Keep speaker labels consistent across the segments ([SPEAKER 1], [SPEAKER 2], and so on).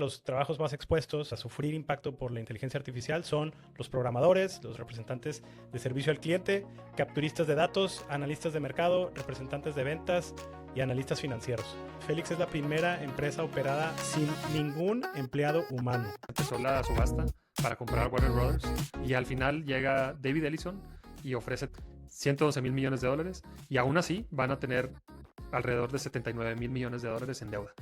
[SPEAKER 1] Los trabajos más expuestos a sufrir impacto por la inteligencia artificial son los programadores, los representantes de servicio al cliente, capturistas de datos, analistas de mercado, representantes de ventas y analistas financieros. Félix es la primera empresa operada sin ningún empleado humano.
[SPEAKER 2] Empezó la subasta para comprar Warner Brothers y al final llega David Ellison y ofrece 111 mil millones de dólares y aún así van a tener alrededor de 79 mil millones de dólares en deuda.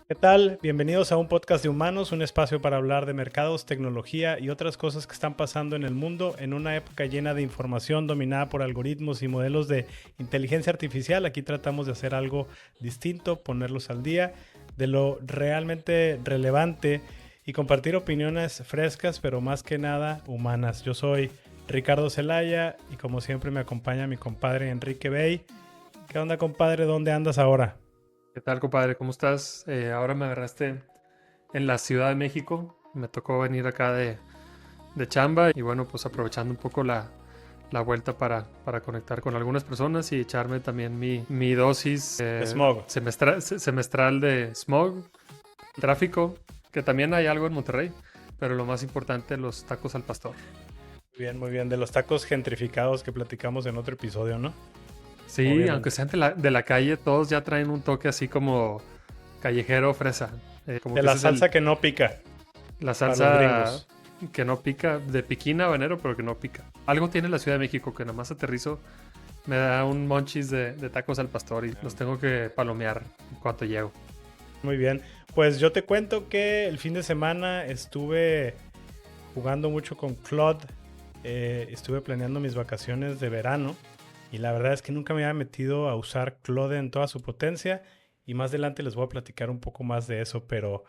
[SPEAKER 1] ¿Qué tal? Bienvenidos a un podcast de Humanos, un espacio para hablar de mercados, tecnología y otras cosas que están pasando en el mundo en una época llena de información dominada por algoritmos y modelos de inteligencia artificial. Aquí tratamos de hacer algo distinto, ponerlos al día de lo realmente relevante y compartir opiniones frescas, pero más que nada humanas. Yo soy Ricardo Celaya y como siempre me acompaña mi compadre Enrique Bey. ¿Qué onda, compadre? ¿Dónde andas ahora?
[SPEAKER 2] ¿Qué tal, compadre? ¿Cómo estás? Ahora me agarraste en la Ciudad de México. Me tocó venir acá de chamba y bueno, pues aprovechando un poco la vuelta para conectar con algunas personas y echarme también mi dosis
[SPEAKER 1] Smog.
[SPEAKER 2] semestral de smog, tráfico, que también hay algo en Monterrey, pero lo más importante, los tacos al pastor.
[SPEAKER 1] Bien, muy bien. De los tacos gentrificados que platicamos en otro episodio, ¿no?
[SPEAKER 2] Sí,
[SPEAKER 1] Obviamente.
[SPEAKER 2] aunque sean de la calle, todos ya traen un toque así como callejero fresa. Como
[SPEAKER 1] De
[SPEAKER 2] que
[SPEAKER 1] la
[SPEAKER 2] ese es
[SPEAKER 1] salsa que no pica.
[SPEAKER 2] la
[SPEAKER 1] Para los
[SPEAKER 2] salsa
[SPEAKER 1] gringos.
[SPEAKER 2] que no pica, de piquín habanero, pero que no pica. Algo tiene la Ciudad de México que nada más aterrizo, me da un monchis de tacos al pastor y los tengo que palomear en cuanto llego.
[SPEAKER 1] Muy bien. Pues yo te cuento que el fin de semana estuve jugando mucho con Claude. Estuve planeando mis vacaciones de verano. Y la verdad es que nunca me había metido a usar Claude en toda su potencia. Y más adelante les voy a platicar un poco más de eso. Pero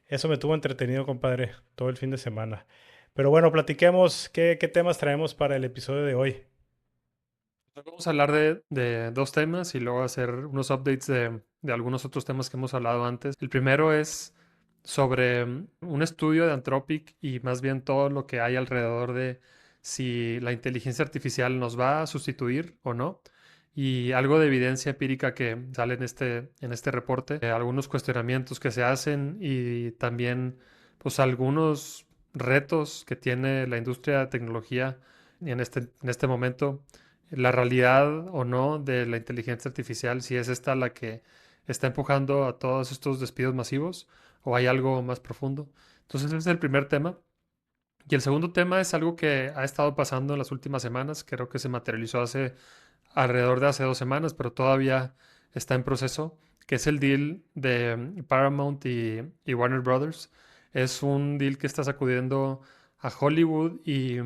[SPEAKER 1] eso me tuvo entretenido, compadre, todo el fin de semana. Pero bueno, platiquemos qué temas traemos para el episodio de hoy.
[SPEAKER 2] Vamos a hablar de dos temas y luego hacer unos updates de algunos otros temas que hemos hablado antes. El primero es sobre un estudio de Anthropic y más bien todo lo que hay alrededor de si la inteligencia artificial nos va a sustituir o no. Y algo de evidencia empírica que sale en este reporte, algunos cuestionamientos que se hacen y también pues algunos retos que tiene la industria de tecnología en este momento, la realidad o no de la inteligencia artificial, si es esta la que está empujando a todos estos despidos masivos o hay algo más profundo. Entonces ese es el primer tema. Y el segundo tema es algo que ha estado pasando en las últimas semanas, creo que se materializó alrededor de hace 2 semanas, pero todavía está en proceso, que es el deal de Paramount y Warner Brothers. Es un deal que está sacudiendo a Hollywood y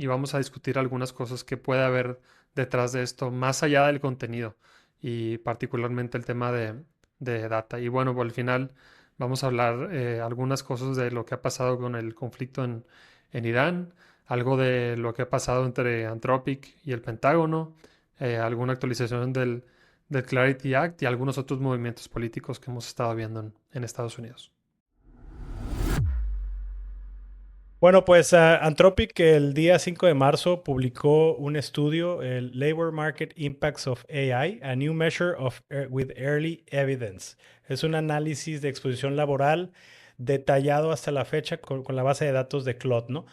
[SPEAKER 2] vamos a discutir algunas cosas que puede haber detrás de esto, más allá del contenido y particularmente el tema de data. Y bueno, al final vamos a hablar algunas cosas de lo que ha pasado con el conflicto en Irán, algo de lo que ha pasado entre Anthropic y el Pentágono, alguna actualización del Clarity Act y algunos otros movimientos políticos que hemos estado viendo en Estados Unidos.
[SPEAKER 1] Bueno, pues Anthropic el día 5 de marzo publicó un estudio, el Labor Market Impacts of AI, a New Measure of with Early Evidence. Es un análisis de exposición laboral detallado hasta la fecha con la base de datos de Claude, ¿no?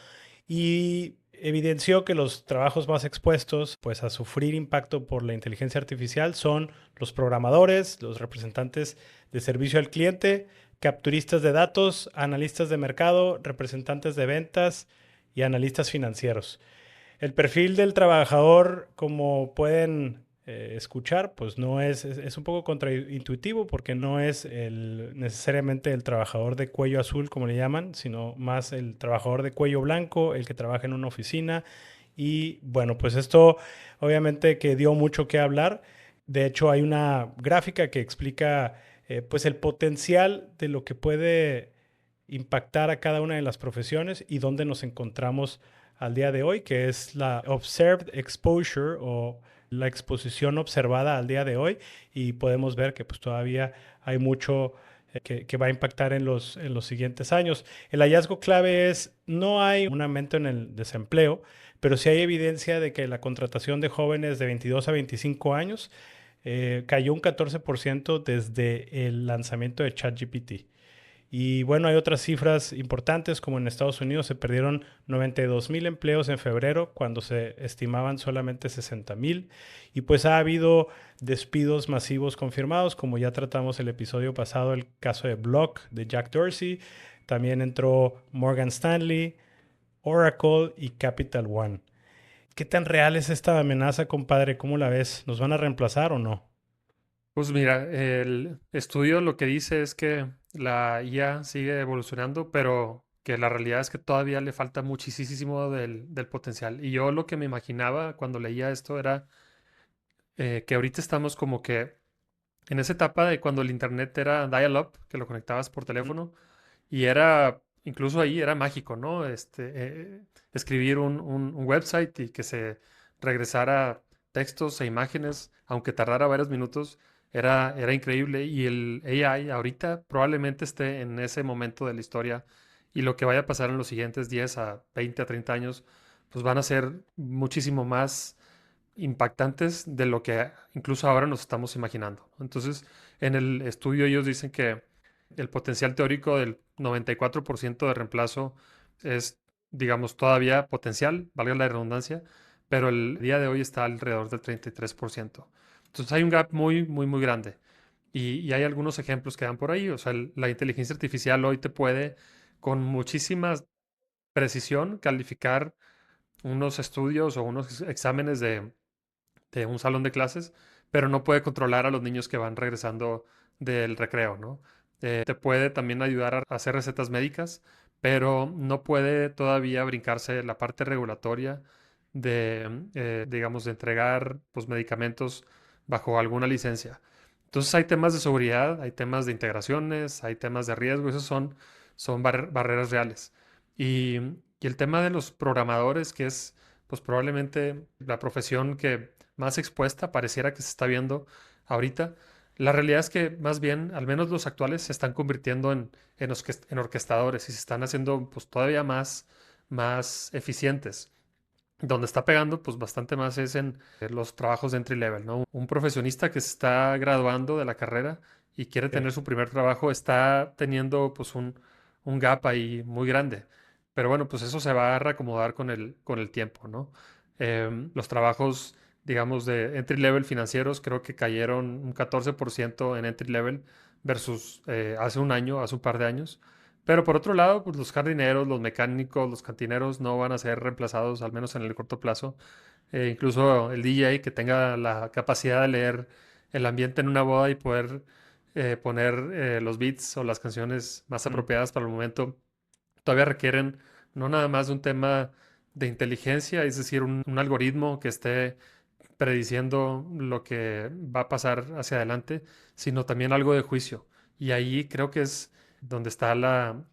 [SPEAKER 1] Y evidenció que los trabajos más expuestos pues, a sufrir impacto por la inteligencia artificial son los programadores, los representantes de servicio al cliente, capturistas de datos, analistas de mercado, representantes de ventas y analistas financieros. El perfil del trabajador, como pueden escuchar, pues no es un poco contraintuitivo porque no es necesariamente el trabajador de cuello azul, como le llaman, sino más el trabajador de cuello blanco, el que trabaja en una oficina. Y bueno, pues esto obviamente que dio mucho que hablar. De hecho, hay una gráfica que explica pues el potencial de lo que puede impactar a cada una de las profesiones y dónde nos encontramos al día de hoy, que es la observed exposure o la exposición observada al día de hoy, y podemos ver que pues todavía hay mucho que va a impactar en los siguientes años. El hallazgo clave es no hay un aumento en el desempleo, pero sí hay evidencia de que la contratación de jóvenes de 22 a 25 años cayó un 14% desde el lanzamiento de ChatGPT. Y bueno, hay otras cifras importantes, como en Estados Unidos se perdieron 92,000 empleos en febrero, cuando se estimaban solamente 60,000. Y pues ha habido despidos masivos confirmados, como ya tratamos el episodio pasado, el caso de Block, de Jack Dorsey. También entró Morgan Stanley, Oracle y Capital One. ¿Qué tan real es esta amenaza, compadre? ¿Cómo la ves? ¿Nos van a reemplazar o no?
[SPEAKER 2] Pues mira, el estudio lo que dice es que la IA sigue evolucionando, pero que la realidad es que todavía le falta muchísimo del potencial. Y yo lo que me imaginaba cuando leía esto era que ahorita estamos como que en esa etapa de cuando el internet era dial-up, que lo conectabas por
[SPEAKER 1] Mm.
[SPEAKER 2] teléfono, y era, incluso ahí era mágico, ¿no? Escribir un website y que se regresara textos e imágenes, aunque tardara varios minutos, era increíble. Y el AI ahorita probablemente esté en ese momento de la historia y lo que vaya a pasar en los siguientes 10 a 20 a 30 años, pues van a ser muchísimo más impactantes de lo que incluso ahora nos estamos imaginando. Entonces, en el estudio ellos dicen que el potencial teórico del 94% de reemplazo es, digamos, todavía potencial, valga la redundancia, pero el día de hoy está alrededor del 33%. Entonces hay un gap muy, muy, muy grande. Y hay algunos ejemplos que dan por ahí. O sea, la inteligencia artificial hoy te puede, con muchísima precisión, calificar unos estudios o unos exámenes de un salón de clases, pero no puede controlar a los niños que van regresando del recreo, ¿no? Te puede también ayudar a hacer recetas médicas, pero no puede todavía brincarse la parte regulatoria digamos, de entregar pues, medicamentos bajo alguna licencia. Entonces hay temas de seguridad, hay temas de integraciones, hay temas de riesgo, esos son barreras reales. Y el tema de los programadores, que es pues probablemente la profesión que más expuesta pareciera que se está viendo ahorita. La realidad es que más bien, al menos los actuales, se están convirtiendo en orquestadores y se están haciendo pues todavía más eficientes. Donde está pegando pues bastante más es en los trabajos de entry level, ¿no? Un profesionista que se está graduando de la carrera y quiere
[SPEAKER 1] Ok.
[SPEAKER 2] tener su primer trabajo está teniendo pues un gap ahí muy grande. Pero bueno, pues eso se va a reacomodar con el tiempo, ¿no? Los trabajos, digamos, de entry level financieros creo que cayeron un 14% en entry level versus hace un año, hace un par de años. Pero por otro lado, pues los jardineros, los mecánicos, los cantineros no van a ser reemplazados, al menos en el corto plazo. Incluso el DJ que tenga la capacidad de leer el ambiente en una boda y poder poner los beats o las canciones más
[SPEAKER 1] Mm.
[SPEAKER 2] apropiadas para el momento, todavía requieren no nada más de un tema de inteligencia, es decir, un algoritmo que esté prediciendo lo que va a pasar hacia adelante, sino también algo de juicio. Y ahí creo que es donde está la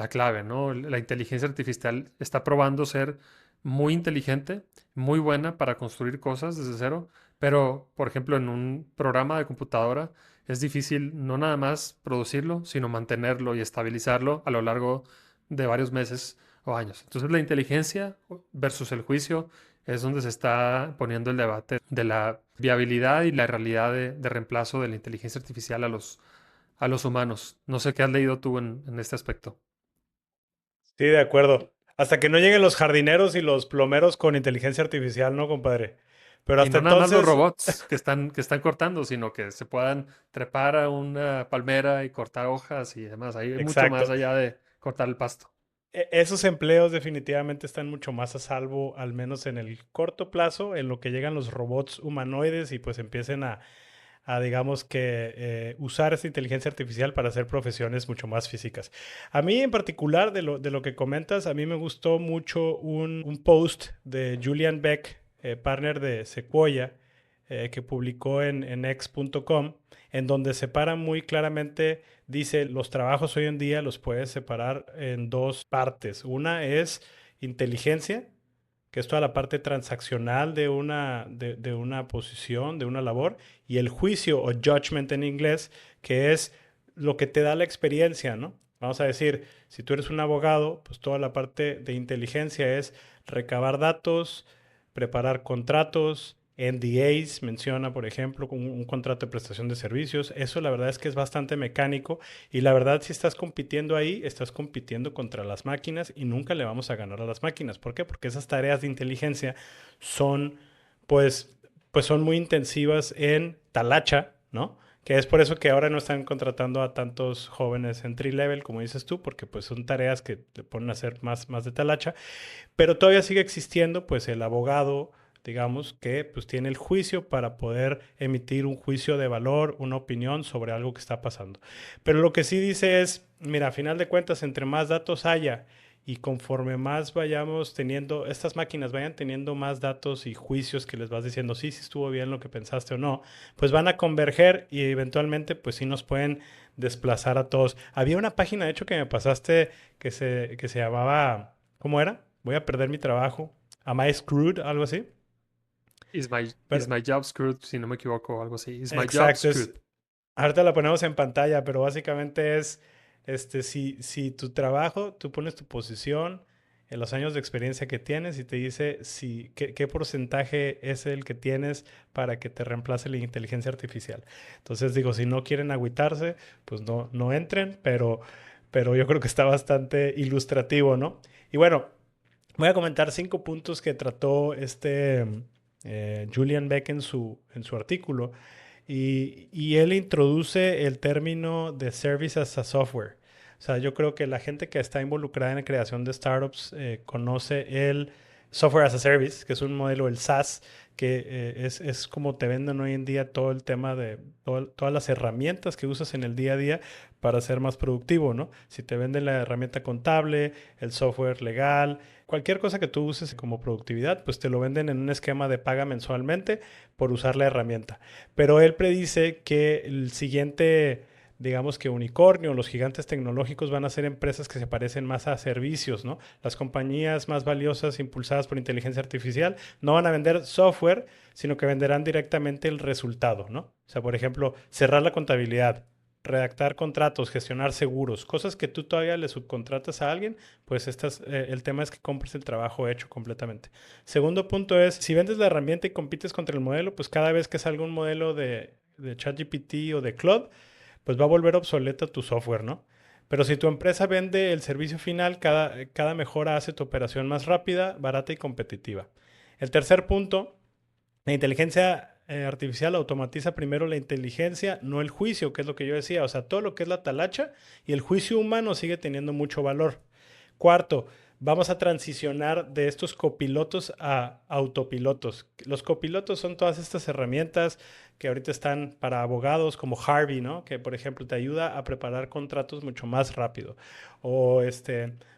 [SPEAKER 2] clave, ¿no? La inteligencia artificial está probando ser muy inteligente, muy buena para construir cosas desde cero, pero, por ejemplo, en un programa de computadora es difícil no nada más producirlo, sino mantenerlo y estabilizarlo a lo largo de varios meses o años. Entonces, la inteligencia versus el juicio es donde se está poniendo el debate de la viabilidad y la realidad de reemplazo de la inteligencia artificial a los humanos. No sé qué has leído tú en este aspecto.
[SPEAKER 1] Sí, de acuerdo. Hasta que no lleguen los jardineros y los plomeros con inteligencia artificial, ¿no, compadre? Pero
[SPEAKER 2] Y
[SPEAKER 1] hasta
[SPEAKER 2] no nada más los
[SPEAKER 1] entonces,
[SPEAKER 2] robots que están cortando, sino que se puedan trepar a una palmera y cortar hojas y demás. Ahí hay mucho más
[SPEAKER 1] exacto.
[SPEAKER 2] allá de cortar el pasto.
[SPEAKER 1] Esos empleos definitivamente están mucho más a salvo, al menos en el corto plazo, en lo que llegan los robots humanoides y pues empiecen digamos que, usar esta inteligencia artificial para hacer profesiones mucho más físicas. A mí en particular, de lo que comentas, a mí me gustó mucho un post de Julian Beck, partner de Sequoia, que publicó en x.com, en donde separa muy claramente, dice, los trabajos hoy en día los puedes separar en dos partes. Una es inteligencia, que es toda la parte transaccional de una posición, de una labor, y el juicio o judgment en inglés, que es lo que te da la experiencia, ¿no? Vamos a decir, si tú eres un abogado, pues toda la parte de inteligencia es recabar datos, preparar contratos, NDAs menciona, por ejemplo, un contrato de prestación de servicios. Eso la verdad es que es bastante mecánico y la verdad si estás compitiendo ahí, estás compitiendo contra las máquinas y nunca le vamos a ganar a las máquinas. ¿Por qué? Porque esas tareas de inteligencia son, pues, pues son muy intensivas en talacha, ¿no? Que es por eso que ahora no están contratando a tantos jóvenes entry level, como dices tú, porque pues son tareas que te ponen a hacer más de talacha. Pero todavía sigue existiendo pues el abogado, digamos, que pues tiene el juicio para poder emitir un juicio de valor, una opinión sobre algo que está pasando. Pero lo que sí dice es, mira, a final de cuentas, entre más datos haya y conforme más vayamos teniendo, estas máquinas vayan teniendo más datos y juicios que les vas diciendo, sí, sí estuvo bien lo que pensaste o no, pues van a converger y eventualmente pues sí nos pueden desplazar a todos. Había una página, de hecho, que me pasaste que se llamaba, ¿cómo era? Voy a perder mi trabajo. Am I screwed? Algo así.
[SPEAKER 2] Is
[SPEAKER 1] Pero,
[SPEAKER 2] my job screwed? Si no me equivoco, o algo así. Is my job
[SPEAKER 1] exacto,
[SPEAKER 2] screwed?
[SPEAKER 1] ahorita la ponemos en pantalla, pero básicamente es, si tu trabajo, tú pones tu posición, en los años de experiencia que tienes y te dice si, qué porcentaje es el que tienes para que te reemplace la inteligencia artificial. Entonces digo, si no quieren agüitarse, pues no entren, pero yo creo que está bastante ilustrativo, ¿no? Y bueno, voy a comentar 5 puntos que trató Julian Beck en su artículo. Y él introduce el término de Service as a Software. O sea, yo creo que la gente que está involucrada en la creación de startups conoce el Software as a Service, que es un modelo, el SaaS, que es como te venden hoy en día todo el tema de todas las herramientas que usas en el día a día para ser más productivo, ¿no? Si te venden la herramienta contable, el software legal, cualquier cosa que tú uses como productividad, pues te lo venden en un esquema de paga mensualmente por usar la herramienta. Pero él predice que el siguiente, digamos que unicornio, los gigantes tecnológicos van a ser empresas que se parecen más a servicios, ¿no? Las compañías más valiosas impulsadas por inteligencia artificial no van a vender software, sino que venderán directamente el resultado, ¿no? O sea, por ejemplo, cerrar la contabilidad, redactar contratos, gestionar seguros, cosas que tú todavía le subcontratas a alguien, pues el tema es que compres el trabajo hecho completamente. Segundo punto es, si vendes la herramienta y compites contra el modelo, pues cada vez que salga un modelo de ChatGPT o de Claude, pues va a volver obsoleto tu software, ¿no? Pero si tu empresa vende el servicio final, cada mejora hace tu operación más rápida, barata y competitiva. El tercer punto, la inteligencia artificial automatiza primero la inteligencia, no el juicio, que es lo que yo decía. O sea, todo lo que es la talacha y el juicio humano sigue teniendo mucho valor. Cuarto, vamos a transicionar de estos copilotos a autopilotos. Los copilotos son todas estas herramientas que ahorita están para abogados como Harvey, ¿no? Que por ejemplo te ayuda a preparar contratos mucho más rápido. O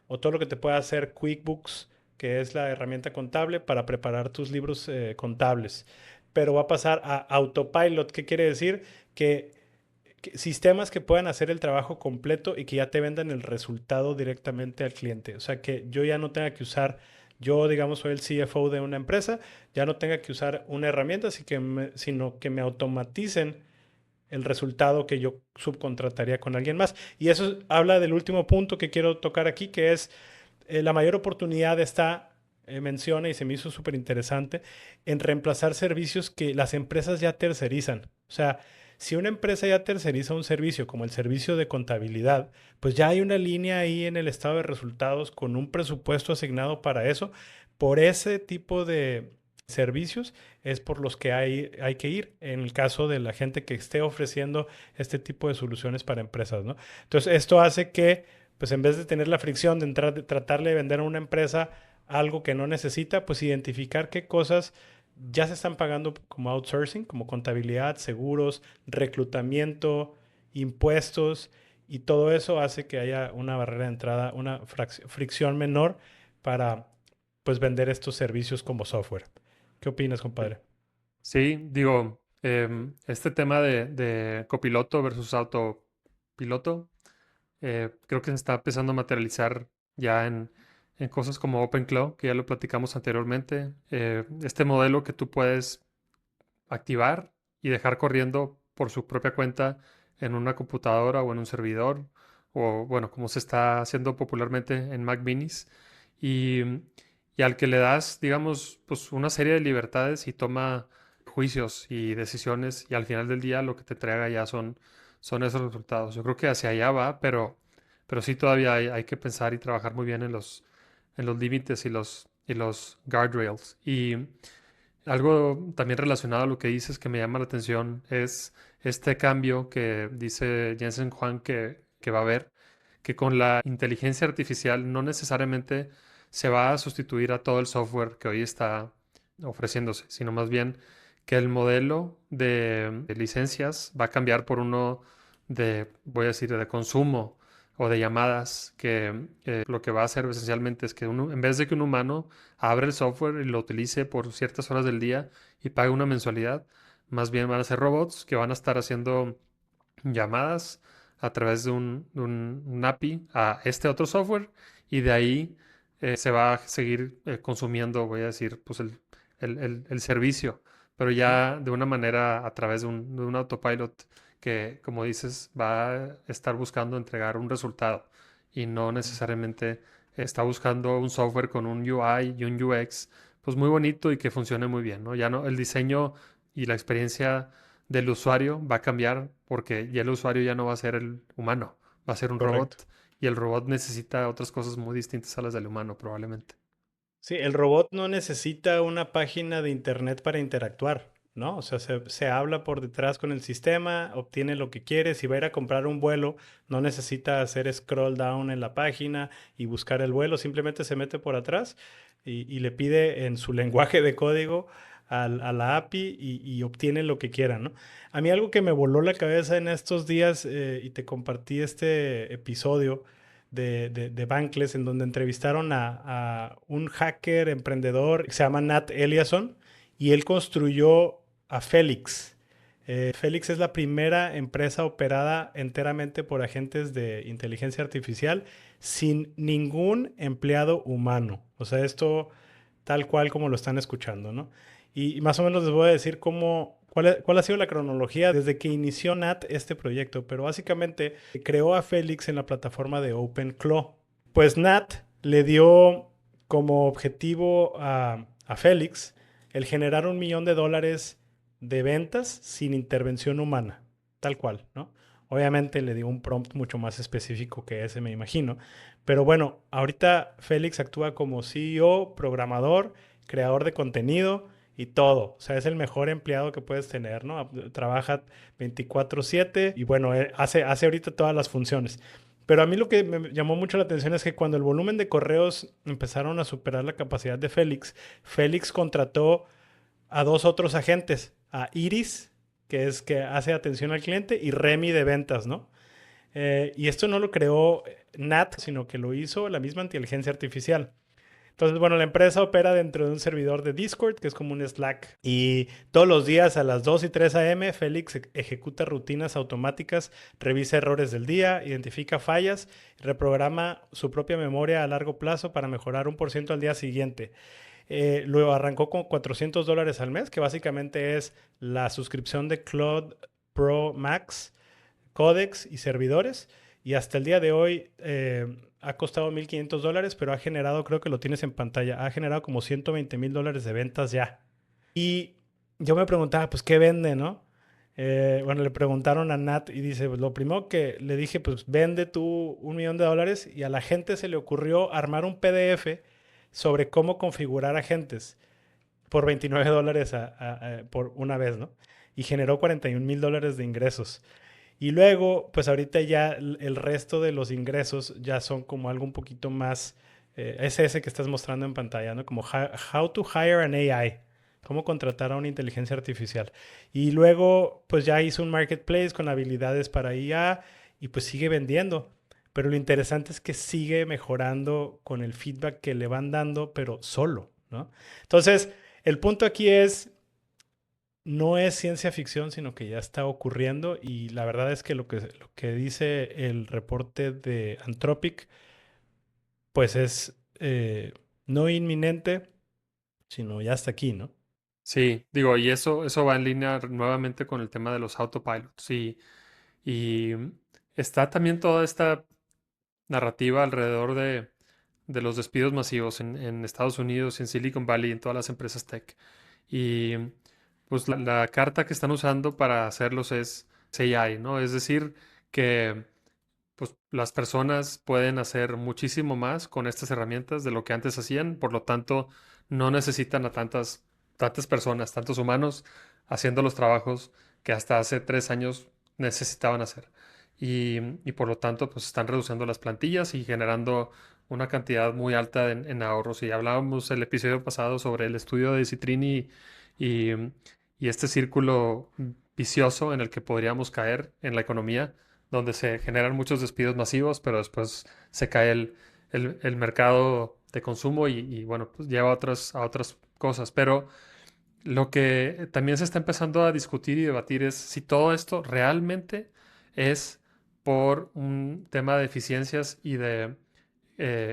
[SPEAKER 1] o todo lo que te puede hacer QuickBooks, que es la herramienta contable para preparar tus libros contables. Pero va a pasar a autopilot. ¿Qué quiere decir? Que sistemas que puedan hacer el trabajo completo y que ya te vendan el resultado directamente al cliente. O sea, que yo ya no tenga que usar, yo digamos soy el CFO de una empresa, ya no tenga que usar una herramienta, sino que me automaticen el resultado que yo subcontrataría con alguien más. Y eso habla del último punto que quiero tocar aquí, que es la mayor oportunidad está, menciona y se me hizo súper interesante, en reemplazar servicios que las empresas ya tercerizan. O sea, si una empresa ya terceriza un servicio como el servicio de contabilidad, pues ya hay una línea ahí en el estado de resultados con un presupuesto asignado para eso. Por ese tipo de servicios es por los que hay que ir en el caso de la gente que esté ofreciendo este tipo de soluciones para empresas, ¿no? Entonces, esto hace que pues en vez de tener la fricción de tratarle de vender a una empresa algo que no necesita, pues identificar qué cosas ya se están pagando como outsourcing, como contabilidad, seguros, reclutamiento, impuestos, y todo eso hace que haya una barrera de entrada, una fricción menor para pues vender estos servicios como software. ¿Qué opinas,
[SPEAKER 2] Sí,
[SPEAKER 1] compadre?
[SPEAKER 2] sí, digo, este tema de copiloto versus autopiloto, creo que se está empezando a materializar ya en cosas como OpenClaw, que ya lo platicamos anteriormente. Este modelo que tú puedes activar y dejar corriendo por su propia cuenta en una computadora o en un servidor, o bueno, como se está haciendo popularmente en Mac Minis, y, y al que le das, digamos, pues una serie de libertades y toma juicios y decisiones y al final del día lo que te entrega ya son esos resultados. Yo creo que hacia allá va, pero sí todavía hay que pensar y trabajar muy bien en los límites y los guardrails. Y algo también relacionado a lo que dices que me llama la atención es este cambio que dice Jensen Huang que va a haber, que con la inteligencia artificial no necesariamente se va a sustituir a todo el software que hoy está ofreciéndose, sino más bien que el modelo de licencias va a cambiar por uno de, voy a decir, de consumo o de llamadas, que lo que va a hacer esencialmente es que en vez de que un humano abre el software y lo utilice por ciertas horas del día y pague una mensualidad, más bien van a ser robots que van a estar haciendo llamadas a través de un API a este otro software y de ahí se va a seguir consumiendo, voy a decir, pues el servicio, pero ya de una manera a través de un autopilot que, como dices, va a estar buscando entregar un resultado y no necesariamente está buscando un software con un UI y un UX, pues muy bonito y que funcione muy bien, ¿no? Ya no, el diseño y la experiencia del usuario va a cambiar porque ya el usuario ya no va a ser el humano, va a ser un
[SPEAKER 1] Correcto.
[SPEAKER 2] robot y el robot necesita otras cosas muy distintas a las del humano probablemente.
[SPEAKER 1] Sí, el robot no necesita una página de internet para interactuar, ¿no? O sea, se habla por detrás con el sistema, obtiene lo que quiere. Si va a ir a comprar un vuelo, no necesita hacer scroll down en la página y buscar el vuelo, simplemente se mete por atrás y le pide en su lenguaje de código a la API y obtiene lo que quiera, ¿no? A mí algo que me voló la cabeza en estos días y te compartí este episodio de Bankless, en donde entrevistaron a un hacker emprendedor que se llama Nat Eliasson y él construyó a Félix. Félix es la primera empresa operada enteramente por agentes de inteligencia artificial sin ningún empleado humano. O sea, esto tal cual como lo están escuchando, ¿no? Y más o menos les voy a decir cuál ha sido la cronología desde que inició Nat este proyecto, pero básicamente creó a Félix en la plataforma de OpenClaw. Pues Nat le dio como objetivo a Félix el generar $1 millón de ventas sin intervención humana, tal cual, ¿no? Obviamente le dio un prompt mucho más específico que ese, me imagino. Pero bueno, ahorita Félix actúa como CEO, programador, creador de contenido y todo. O sea, es el mejor empleado que puedes tener, ¿no? Trabaja 24/7 y bueno, hace ahorita todas las funciones. Pero a mí lo que me llamó mucho la atención es que cuando el volumen de correos empezaron a superar la capacidad de Félix, Félix contrató a dos otros agentes, a Iris, que es que hace atención al cliente, y Remy de ventas, ¿no? Y esto no lo creó Nat, sino que lo hizo la misma inteligencia artificial. Entonces, bueno, la empresa opera dentro de un servidor de Discord, que es como un Slack. Y todos los días a las 2 y 3 a.m., Félix ejecuta rutinas automáticas, revisa errores del día, identifica fallas, reprograma su propia memoria a largo plazo para mejorar 1% al día siguiente. Luego arrancó con $400 al mes, que básicamente es la suscripción de Cloud Pro Max, códex y servidores. Y hasta el día de hoy ha costado $1,500, pero ha generado, creo que lo tienes en pantalla, ha generado como $120,000 de ventas ya. Y yo me preguntaba, pues, ¿qué vende, no? Bueno, le preguntaron a Nat y dice, pues, lo primero que le dije, pues, vende tú $1 millón y a la gente se le ocurrió armar un PDF sobre cómo configurar agentes por $29 por una vez, ¿no? Y generó $41,000 de ingresos. Y luego, pues ahorita ya el resto de los ingresos ya son como algo un poquito más, es ese que estás mostrando en pantalla, ¿no? Como how to hire an AI, cómo contratar a una inteligencia artificial. Y luego, pues ya hizo un marketplace con habilidades para IA y pues sigue vendiendo. Pero lo interesante es que sigue mejorando con el feedback que le van dando, pero solo, ¿no? Entonces, el punto aquí es no es ciencia ficción, sino que ya está ocurriendo y la verdad es que lo que dice el reporte de Anthropic, pues es no inminente, sino ya está aquí, ¿no?
[SPEAKER 2] Sí, digo, y eso va en línea nuevamente con el tema de los autopilots y está también toda esta narrativa alrededor de los despidos masivos en Estados Unidos, en Silicon Valley, en todas las empresas tech. Y pues la carta que están usando para hacerlos es AI, ¿no? Es decir, que pues las personas pueden hacer muchísimo más con estas herramientas de lo que antes hacían, por lo tanto, no necesitan a tantas personas, tantos humanos haciendo los trabajos que hasta hace 3 años necesitaban hacer. Y por lo tanto, pues están reduciendo las plantillas y generando una cantidad muy alta en ahorros. Y hablábamos el episodio pasado sobre el estudio de Citrini y, y este círculo vicioso en el que podríamos caer en la economía donde se generan muchos despidos masivos, pero después se cae el mercado de consumo bueno, pues lleva a otras cosas. Pero lo que también se está empezando a discutir y debatir es si todo esto realmente es por un tema de eficiencias y de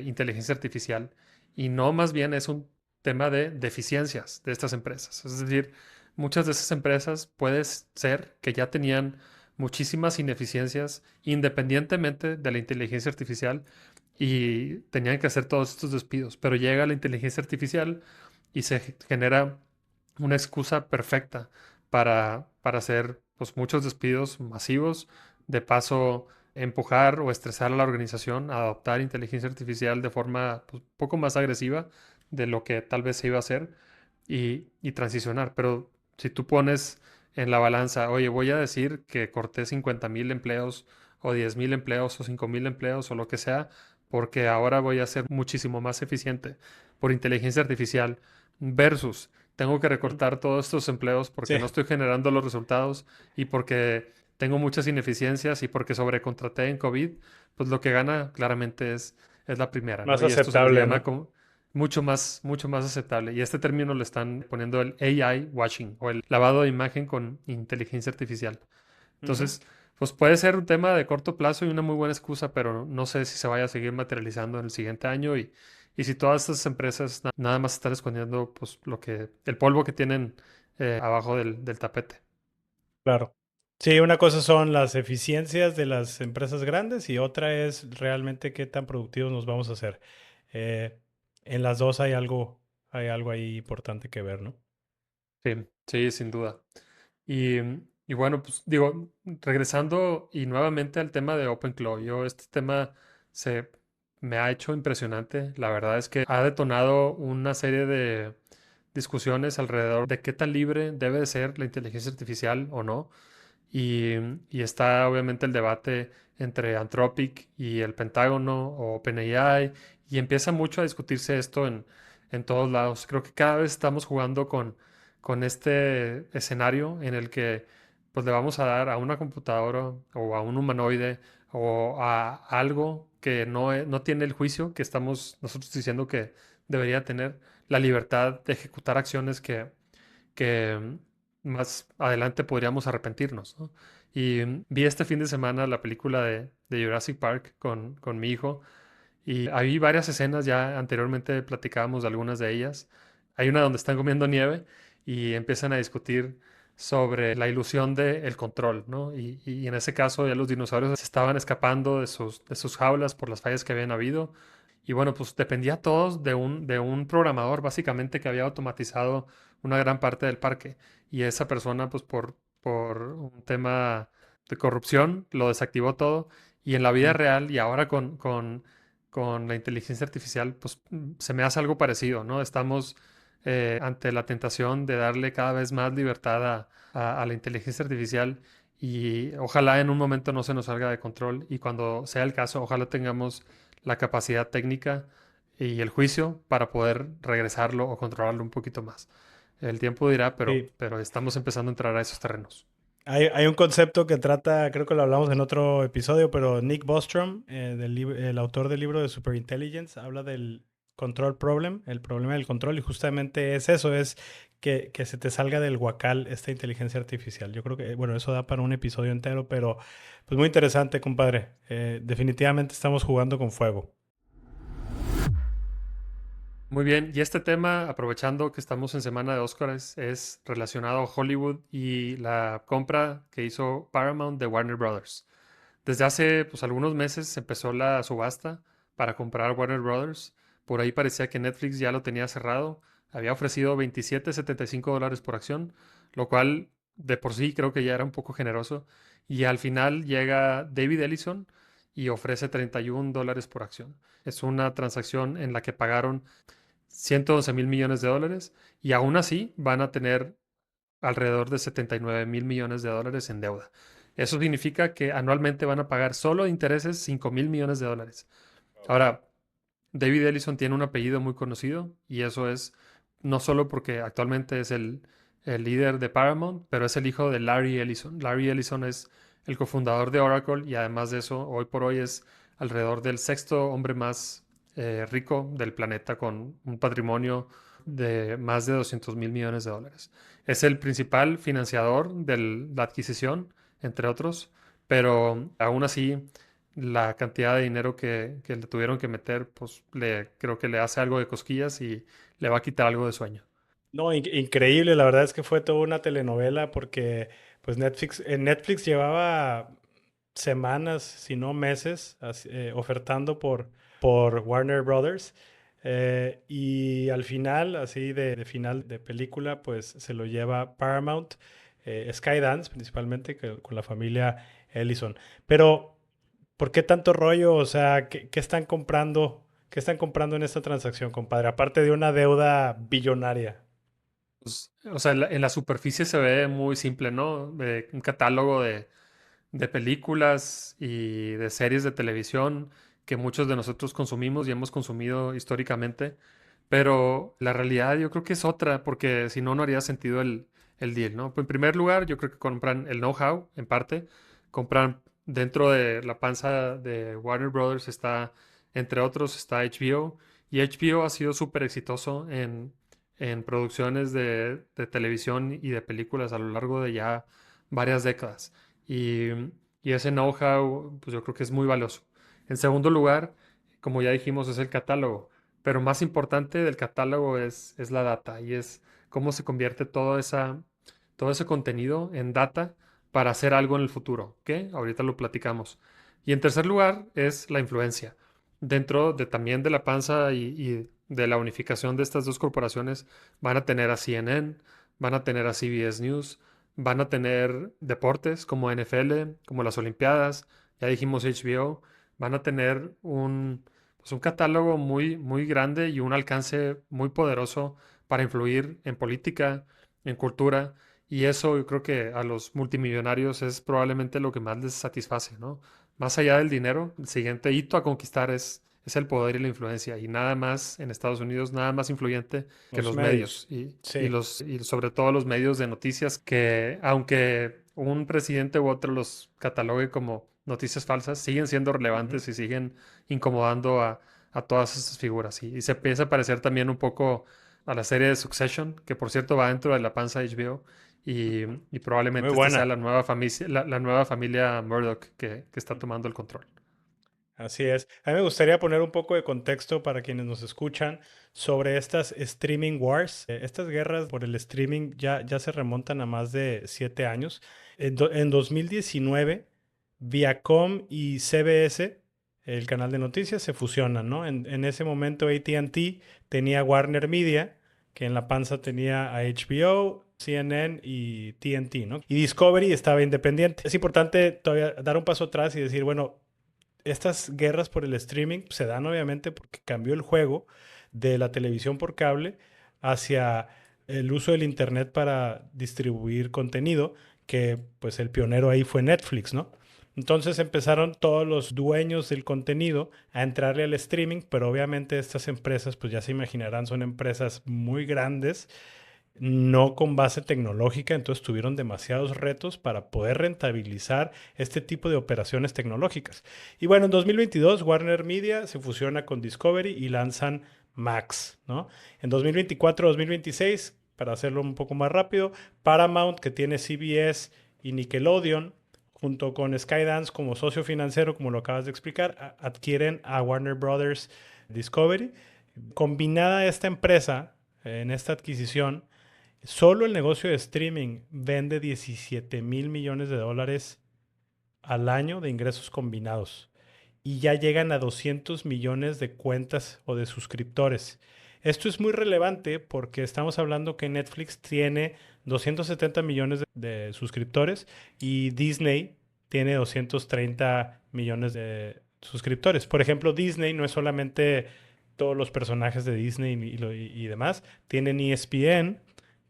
[SPEAKER 2] inteligencia artificial y no más bien es un tema de deficiencias de estas empresas. Es decir, muchas de esas empresas puede ser que ya tenían muchísimas ineficiencias independientemente de la inteligencia artificial y tenían que hacer todos estos despidos, pero llega la inteligencia artificial y se genera una excusa perfecta para hacer pues, muchos despidos masivos, de paso empujar o estresar a la organización a adoptar inteligencia artificial de forma pues, poco más agresiva de lo que tal vez se iba a hacer y transicionar. Pero si tú pones en la balanza, oye, voy a decir que corté 50,000 empleos o 10,000 empleos o 5,000 empleos o lo que sea, porque ahora voy a ser muchísimo más eficiente por inteligencia artificial versus tengo que
[SPEAKER 1] Ujú.
[SPEAKER 2] recortar todos estos empleos porque
[SPEAKER 1] Sí,
[SPEAKER 2] no estoy generando los resultados y porque tengo muchas ineficiencias y porque sobrecontraté en COVID, pues lo que gana claramente es la primera, ¿no?
[SPEAKER 1] más
[SPEAKER 2] Y esto se les
[SPEAKER 1] aceptable,
[SPEAKER 2] llama
[SPEAKER 1] ¿no?
[SPEAKER 2] como mucho más aceptable. Y este término le están poniendo el AI washing o el lavado de imagen con inteligencia artificial.
[SPEAKER 1] Ujú.
[SPEAKER 2] Entonces, pues puede ser un tema de corto plazo y una muy buena excusa, pero no sé si se vaya a seguir materializando en el siguiente año y si todas estas empresas nada más están escondiendo pues el polvo que tienen abajo del tapete.
[SPEAKER 1] Claro. Sí, una cosa son las eficiencias de las empresas grandes y otra es realmente qué tan productivos nos vamos a hacer. Eh, en las dos hay algo ahí importante que ver, ¿no?
[SPEAKER 2] Sí, sí, sin duda. Y bueno, pues digo, regresando y nuevamente al tema de OpenClaw, este tema se me ha hecho impresionante. La verdad es que ha detonado una serie de discusiones alrededor de qué tan libre debe de ser la inteligencia artificial o no. Y, y está obviamente el debate entre Anthropic y el Pentágono o OpenAI. Y empieza mucho a discutirse esto en todos lados. Creo que cada vez estamos jugando con este escenario en el que pues le vamos a dar a una computadora o a un humanoide o a algo que no tiene el juicio que estamos nosotros diciendo que debería tener la libertad de ejecutar acciones que más adelante podríamos arrepentirnos, ¿no? Y vi este fin de semana la película de Jurassic Park con mi hijo y hay varias escenas, ya anteriormente platicábamos de algunas de ellas. Hay una donde están comiendo nieve y empiezan a discutir sobre la ilusión del control, ¿no? Y en ese caso ya los dinosaurios se estaban escapando de sus jaulas por las fallas que habían habido. Y bueno, pues dependía todos de un programador básicamente que había automatizado una gran parte del parque. Y esa persona, pues por un tema de corrupción, lo desactivó todo. Y en la vida
[SPEAKER 1] Mm.
[SPEAKER 2] real y ahora con la inteligencia artificial, pues se me hace algo parecido, ¿no? Estamos ante la tentación de darle cada vez más libertad a la inteligencia artificial y ojalá en un momento no se nos salga de control y cuando sea el caso, ojalá tengamos la capacidad técnica y el juicio para poder regresarlo o controlarlo un poquito más. El tiempo dirá, pero,
[SPEAKER 1] Sí.
[SPEAKER 2] pero estamos empezando a entrar a esos terrenos.
[SPEAKER 1] Hay un concepto que trata, creo que lo hablamos en otro episodio, pero Nick Bostrom, el autor del libro de Superintelligence, habla del control problem, el problema del control, y justamente es eso, es que se te salga del guacal esta inteligencia artificial. Yo creo que, bueno, eso da para un episodio entero, pero pues muy interesante, compadre. Definitivamente estamos jugando con fuego.
[SPEAKER 2] Muy bien, y este tema, aprovechando que estamos en semana de Óscares, es relacionado a Hollywood y la compra que hizo Paramount de Warner Brothers. Desde hace pues, algunos meses empezó la subasta para comprar Warner Brothers. Por ahí parecía que Netflix ya lo tenía cerrado. Había ofrecido $27.75 por acción, lo cual de por sí creo que ya era un poco generoso. Y al final llega David Ellison y ofrece $31 por acción. Es una transacción en la que pagaron 111 mil millones de dólares y aún así van a tener alrededor de 79 mil millones de dólares en deuda. Eso significa que anualmente van a pagar solo de intereses 5 mil millones de dólares. Ahora, David Ellison tiene un apellido muy conocido y eso es no solo porque actualmente es el líder de Paramount, pero es el hijo de Larry Ellison. Larry Ellison es el cofundador de Oracle y además de eso, hoy por hoy es alrededor del sexto hombre más rico del planeta con un patrimonio de más de 200 mil millones de dólares. Es el principal financiador de la adquisición, entre otros, pero aún así la cantidad de dinero que le tuvieron que meter, pues creo que le hace algo de cosquillas y le va a quitar algo de sueño.
[SPEAKER 1] No, increíble, la verdad es que fue toda una telenovela porque pues Netflix llevaba semanas, si no meses, ofertando por Warner Brothers. Y al final, así de final de película, pues se lo lleva Paramount, Skydance principalmente, con la familia Ellison. Pero, ¿por qué tanto rollo? O sea, ¿qué están comprando? ¿Qué están comprando en esta transacción, compadre? Aparte de una deuda billonaria.
[SPEAKER 2] Pues, o sea, en la superficie se ve muy simple, ¿no? Un catálogo de películas y de series de televisión que muchos de nosotros consumimos y hemos consumido históricamente, pero la realidad yo creo que es otra, porque si no, no haría sentido el deal, ¿no? Pues en primer lugar, yo creo que compran el know-how, en parte, compran dentro de la panza de Warner Brothers está, entre otros, está HBO, y HBO ha sido súper exitoso en producciones de televisión y de películas a lo largo de ya varias décadas. Y, y ese know-how, pues yo creo que es muy valioso. En segundo lugar, como ya dijimos, es el catálogo. Pero más importante del catálogo es la data y es cómo se convierte todo ese contenido en data para hacer algo en el futuro. ¿Ok? Ahorita lo platicamos. Y en tercer lugar es la influencia. Dentro de también de la panza y de la unificación de estas dos corporaciones, van a tener a CNN, van a tener a CBS News, van a tener deportes como NFL, como las Olimpiadas, ya dijimos HBO, van a tener pues un catálogo muy, muy grande y un alcance muy poderoso para influir en política, en cultura, y eso yo creo que a los multimillonarios es probablemente lo que más les satisface, ¿no? Más allá del dinero, el siguiente hito a conquistar es el poder y la influencia, y nada más en Estados Unidos, nada más influyente que
[SPEAKER 1] Los
[SPEAKER 2] los medios
[SPEAKER 1] medios. Sí.
[SPEAKER 2] y sobre todo los medios de noticias que aunque un presidente u otro los catalogue como noticias falsas, siguen siendo
[SPEAKER 1] Ujú.
[SPEAKER 2] relevantes y siguen incomodando a todas estas figuras. Y se empieza a parecer también un poco a la serie de Succession, que por cierto va dentro de la panza de HBO. Y
[SPEAKER 1] Muy
[SPEAKER 2] probablemente esta sea
[SPEAKER 1] buena.
[SPEAKER 2] la nueva familia Murdoch que está tomando el control.
[SPEAKER 1] Así es. A mí me gustaría poner un poco de contexto para quienes nos escuchan sobre estas streaming wars. Estas guerras por el streaming ya se remontan a más de 7 años. En 2019, Viacom y CBS, el canal de noticias, se fusionan, ¿no? En ese momento AT&T tenía Warner Media, que en la panza tenía a HBO, CNN y TNT, ¿no? Y Discovery estaba independiente. Es importante todavía dar un paso atrás y decir, bueno, estas guerras por el streaming se dan obviamente porque cambió el juego de la televisión por cable hacia el uso del internet para distribuir contenido, que pues el pionero ahí fue Netflix, ¿no? Entonces empezaron todos los dueños del contenido a entrarle al streaming, pero obviamente estas empresas, pues ya se imaginarán, son empresas muy grandes, no con base tecnológica, entonces tuvieron demasiados retos para poder rentabilizar este tipo de operaciones tecnológicas. Y bueno, en 2022 Warner Media se fusiona con Discovery y lanzan Max, ¿no? En 2024-2026, para hacerlo un poco más rápido, Paramount, que tiene CBS y Nickelodeon, junto con Skydance como socio financiero, como lo acabas de explicar, adquieren a Warner Brothers Discovery. Combinada esta empresa en esta adquisición, solo el negocio de streaming vende 17 mil millones de dólares al año de ingresos combinados y ya llegan a 200 millones de cuentas o de suscriptores. Esto es muy relevante porque estamos hablando que Netflix tiene 270 millones de suscriptores y Disney tiene 230 millones de suscriptores. Por ejemplo, Disney no es solamente todos los personajes de Disney y demás. Tienen ESPN,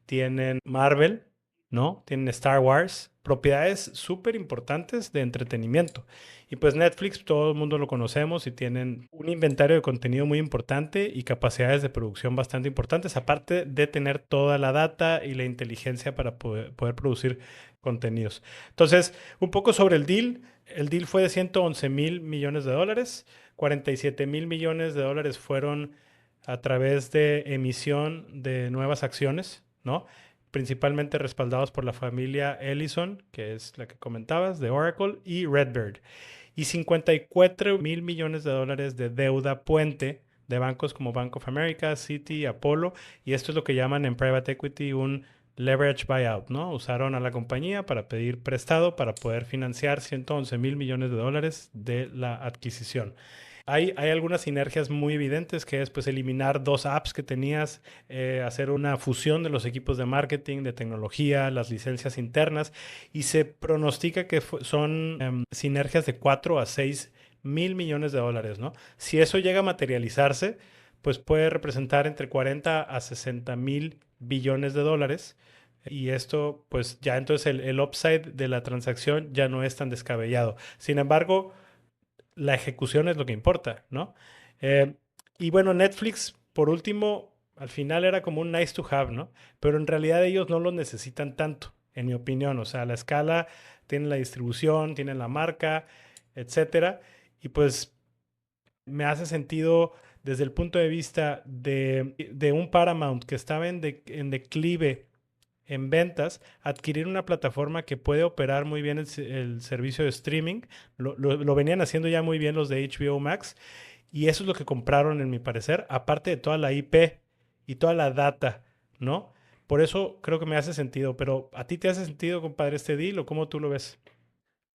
[SPEAKER 1] tienen Marvel, ¿no? Tienen Star Wars, propiedades súper importantes de entretenimiento. Y pues Netflix, todo el mundo lo conocemos y tienen un inventario de contenido muy importante y capacidades de producción bastante importantes, aparte de tener toda la data y la inteligencia para poder producir contenidos. Entonces, un poco sobre el deal. El deal fue de 111 mil millones de dólares. 47 mil millones de dólares fueron a través de emisión de nuevas acciones, ¿no? Principalmente respaldados por la familia Ellison, que es la que comentabas, de Oracle, y Redbird. Y 54 mil millones de dólares de deuda puente de bancos como Bank of America, Citi, Apollo, y esto es lo que llaman en private equity un leverage buyout, ¿no? Usaron a la compañía para pedir prestado para poder financiar 111 mil millones de dólares de la adquisición. Hay algunas sinergias muy evidentes que es pues eliminar dos apps que tenías, hacer una fusión de los equipos de marketing, de tecnología, las licencias internas y se pronostica que son sinergias de 4 a 6 mil millones de dólares, ¿no? Si eso llega a materializarse, pues puede representar entre 40 a 60 mil billones de dólares. Y esto, pues ya entonces el upside de la transacción ya no es tan descabellado. Sin embargo, la ejecución es lo que importa, ¿no? Eh, y bueno, Netflix, por último, al final era como un nice to have, ¿no? Pero en realidad ellos no lo necesitan tanto, en mi opinión. O sea, la escala, tienen la distribución, tienen la marca, etcétera. Y pues me hace sentido desde el punto de vista de un Paramount que estaba en declive en ventas, adquirir una plataforma que puede operar muy bien el servicio de streaming. Lo venían haciendo ya muy bien los de HBO Max y eso es lo que compraron, en mi parecer, aparte de toda la IP y toda la data, ¿no? Por eso creo que me hace sentido, pero ¿a ti te hace sentido, compadre, este deal o cómo tú lo ves?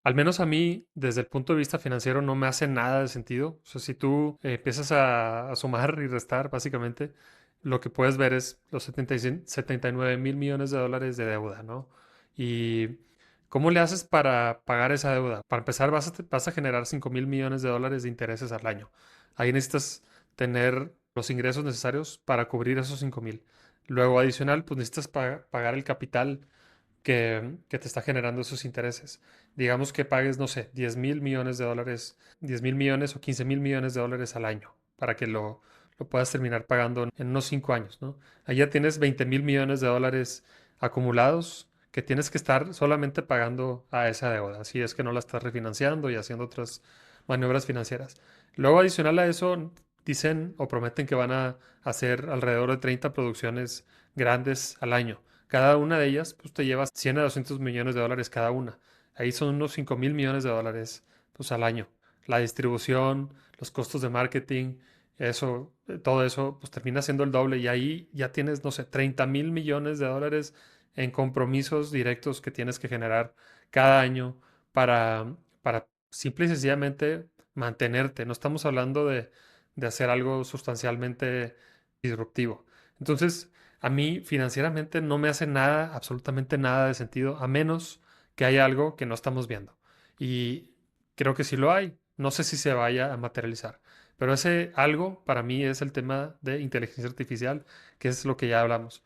[SPEAKER 2] Al menos a mí, desde el punto de vista financiero, no me hace nada de sentido. O sea, si tú empiezas a sumar y restar, básicamente, lo que puedes ver es los 79 mil millones de dólares de deuda, ¿no? Y ¿cómo le haces para pagar esa deuda? Para empezar, vas a generar 5 mil millones de dólares de intereses al año. Ahí necesitas tener los ingresos necesarios para cubrir esos 5 mil. Luego, adicional, pues necesitas pagar el capital que te está generando esos intereses. Digamos que pagues, no sé, 10 mil millones de dólares, 10 mil millones o 15 mil millones de dólares al año para que lo puedas terminar pagando en unos 5 años, ¿no? Ahí ya tienes 20 mil millones de dólares acumulados que tienes que estar solamente pagando a esa deuda, si es que no la estás refinanciando y haciendo otras maniobras financieras. Luego, adicional a eso, dicen o prometen que van a hacer alrededor de 30 producciones grandes al año. Cada una de ellas, pues te llevas 100 a 200 millones de dólares cada una. Ahí son unos 5 mil millones de dólares, pues al año. La distribución, los costos de marketing, eso, todo eso, pues termina siendo el doble y ahí ya tienes, no sé, 30 mil millones de dólares en compromisos directos que tienes que generar cada año para simple y sencillamente mantenerte. No estamos hablando de hacer algo sustancialmente disruptivo. Entonces, a mí financieramente no me hace nada, absolutamente nada de sentido, a menos que haya algo que no estamos viendo. Y creo que sí lo hay. No sé si se vaya a materializar. Pero ese algo para mí es el tema de inteligencia artificial, que es lo que ya hablamos.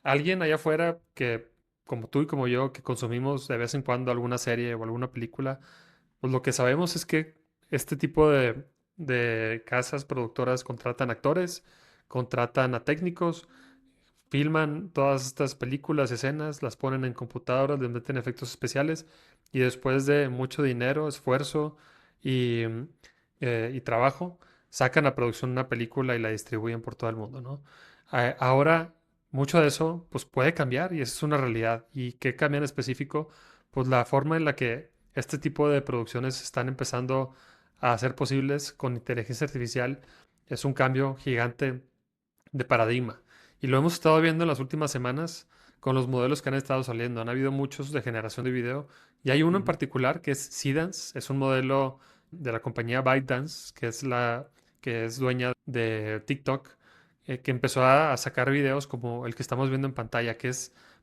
[SPEAKER 2] Alguien allá afuera que, como tú y como yo, que consumimos de vez en cuando alguna serie o alguna película, pues lo que sabemos es que este tipo de casas productoras contratan actores, contratan a técnicos, filman todas estas películas, escenas, las ponen en computadoras, les meten efectos especiales y después de mucho dinero, esfuerzo y, y trabajo, sacan a producción una película y la distribuyen por todo el mundo, ¿no? Ahora, mucho de eso pues puede cambiar y esa es una realidad. ¿Y qué cambia en específico? Pues la forma en la que este tipo de producciones están empezando a ser posibles con inteligencia artificial es un cambio gigante de paradigma. Y lo hemos estado viendo en las últimas semanas con los modelos que han estado saliendo. Han habido muchos de generación de video y hay uno en
[SPEAKER 1] Ujú.
[SPEAKER 2] particular que es Seedance, es un modelo de la compañía ByteDance, que es la que es dueña de TikTok, que empezó a sacar videos como el que estamos viendo en pantalla,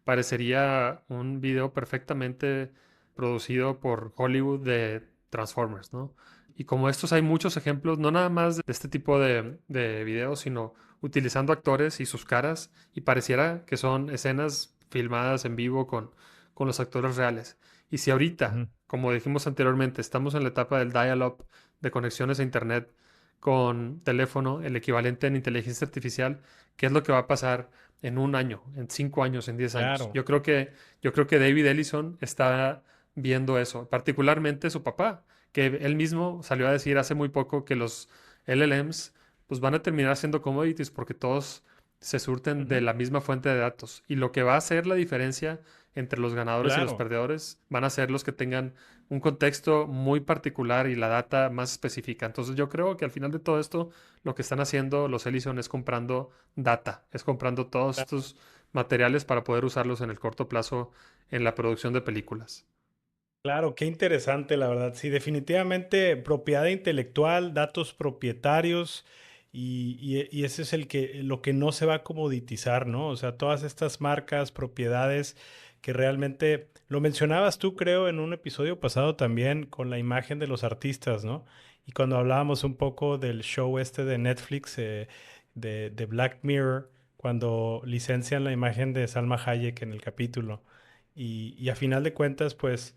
[SPEAKER 2] parecería un video perfectamente producido por Hollywood de Transformers, ¿no? Y como estos hay muchos ejemplos, no nada más de este tipo de videos, sino utilizando actores y sus caras, y pareciera que son escenas filmadas en vivo con los actores reales. Y si ahorita,
[SPEAKER 1] Ujú.
[SPEAKER 2] como dijimos anteriormente, estamos en la etapa del dial-up de conexiones a Internet con teléfono, el equivalente en inteligencia artificial, ¿qué es lo que va a pasar en un año, en 5 años, en 10 años?
[SPEAKER 1] Claro.
[SPEAKER 2] Yo creo que David Ellison está viendo eso, particularmente su papá, que él mismo salió a decir hace muy poco que los LLMs pues van a terminar siendo commodities porque todos se surten de
[SPEAKER 1] Ujú.
[SPEAKER 2] la misma fuente de datos. Y lo que va a hacer la diferencia entre los ganadores y los
[SPEAKER 1] Claro.
[SPEAKER 2] perdedores van a ser los que tengan un contexto muy particular y la data más específica. Entonces yo creo que al final de todo esto, lo que están haciendo los Ellison es comprando data, es comprando todos
[SPEAKER 1] Claro.
[SPEAKER 2] estos materiales para poder usarlos en el corto plazo en la producción de películas.
[SPEAKER 1] Claro, qué interesante, la verdad. Sí, definitivamente propiedad intelectual, datos propietarios y ese es lo que no se va a comoditizar, ¿no? O sea, todas estas marcas, propiedades que realmente, lo mencionabas tú, creo, en un episodio pasado también con la imagen de los artistas, ¿no? Y cuando hablábamos un poco del show este de Netflix, de Black Mirror, cuando licencian la imagen de Salma Hayek en el capítulo. Y a final de cuentas, pues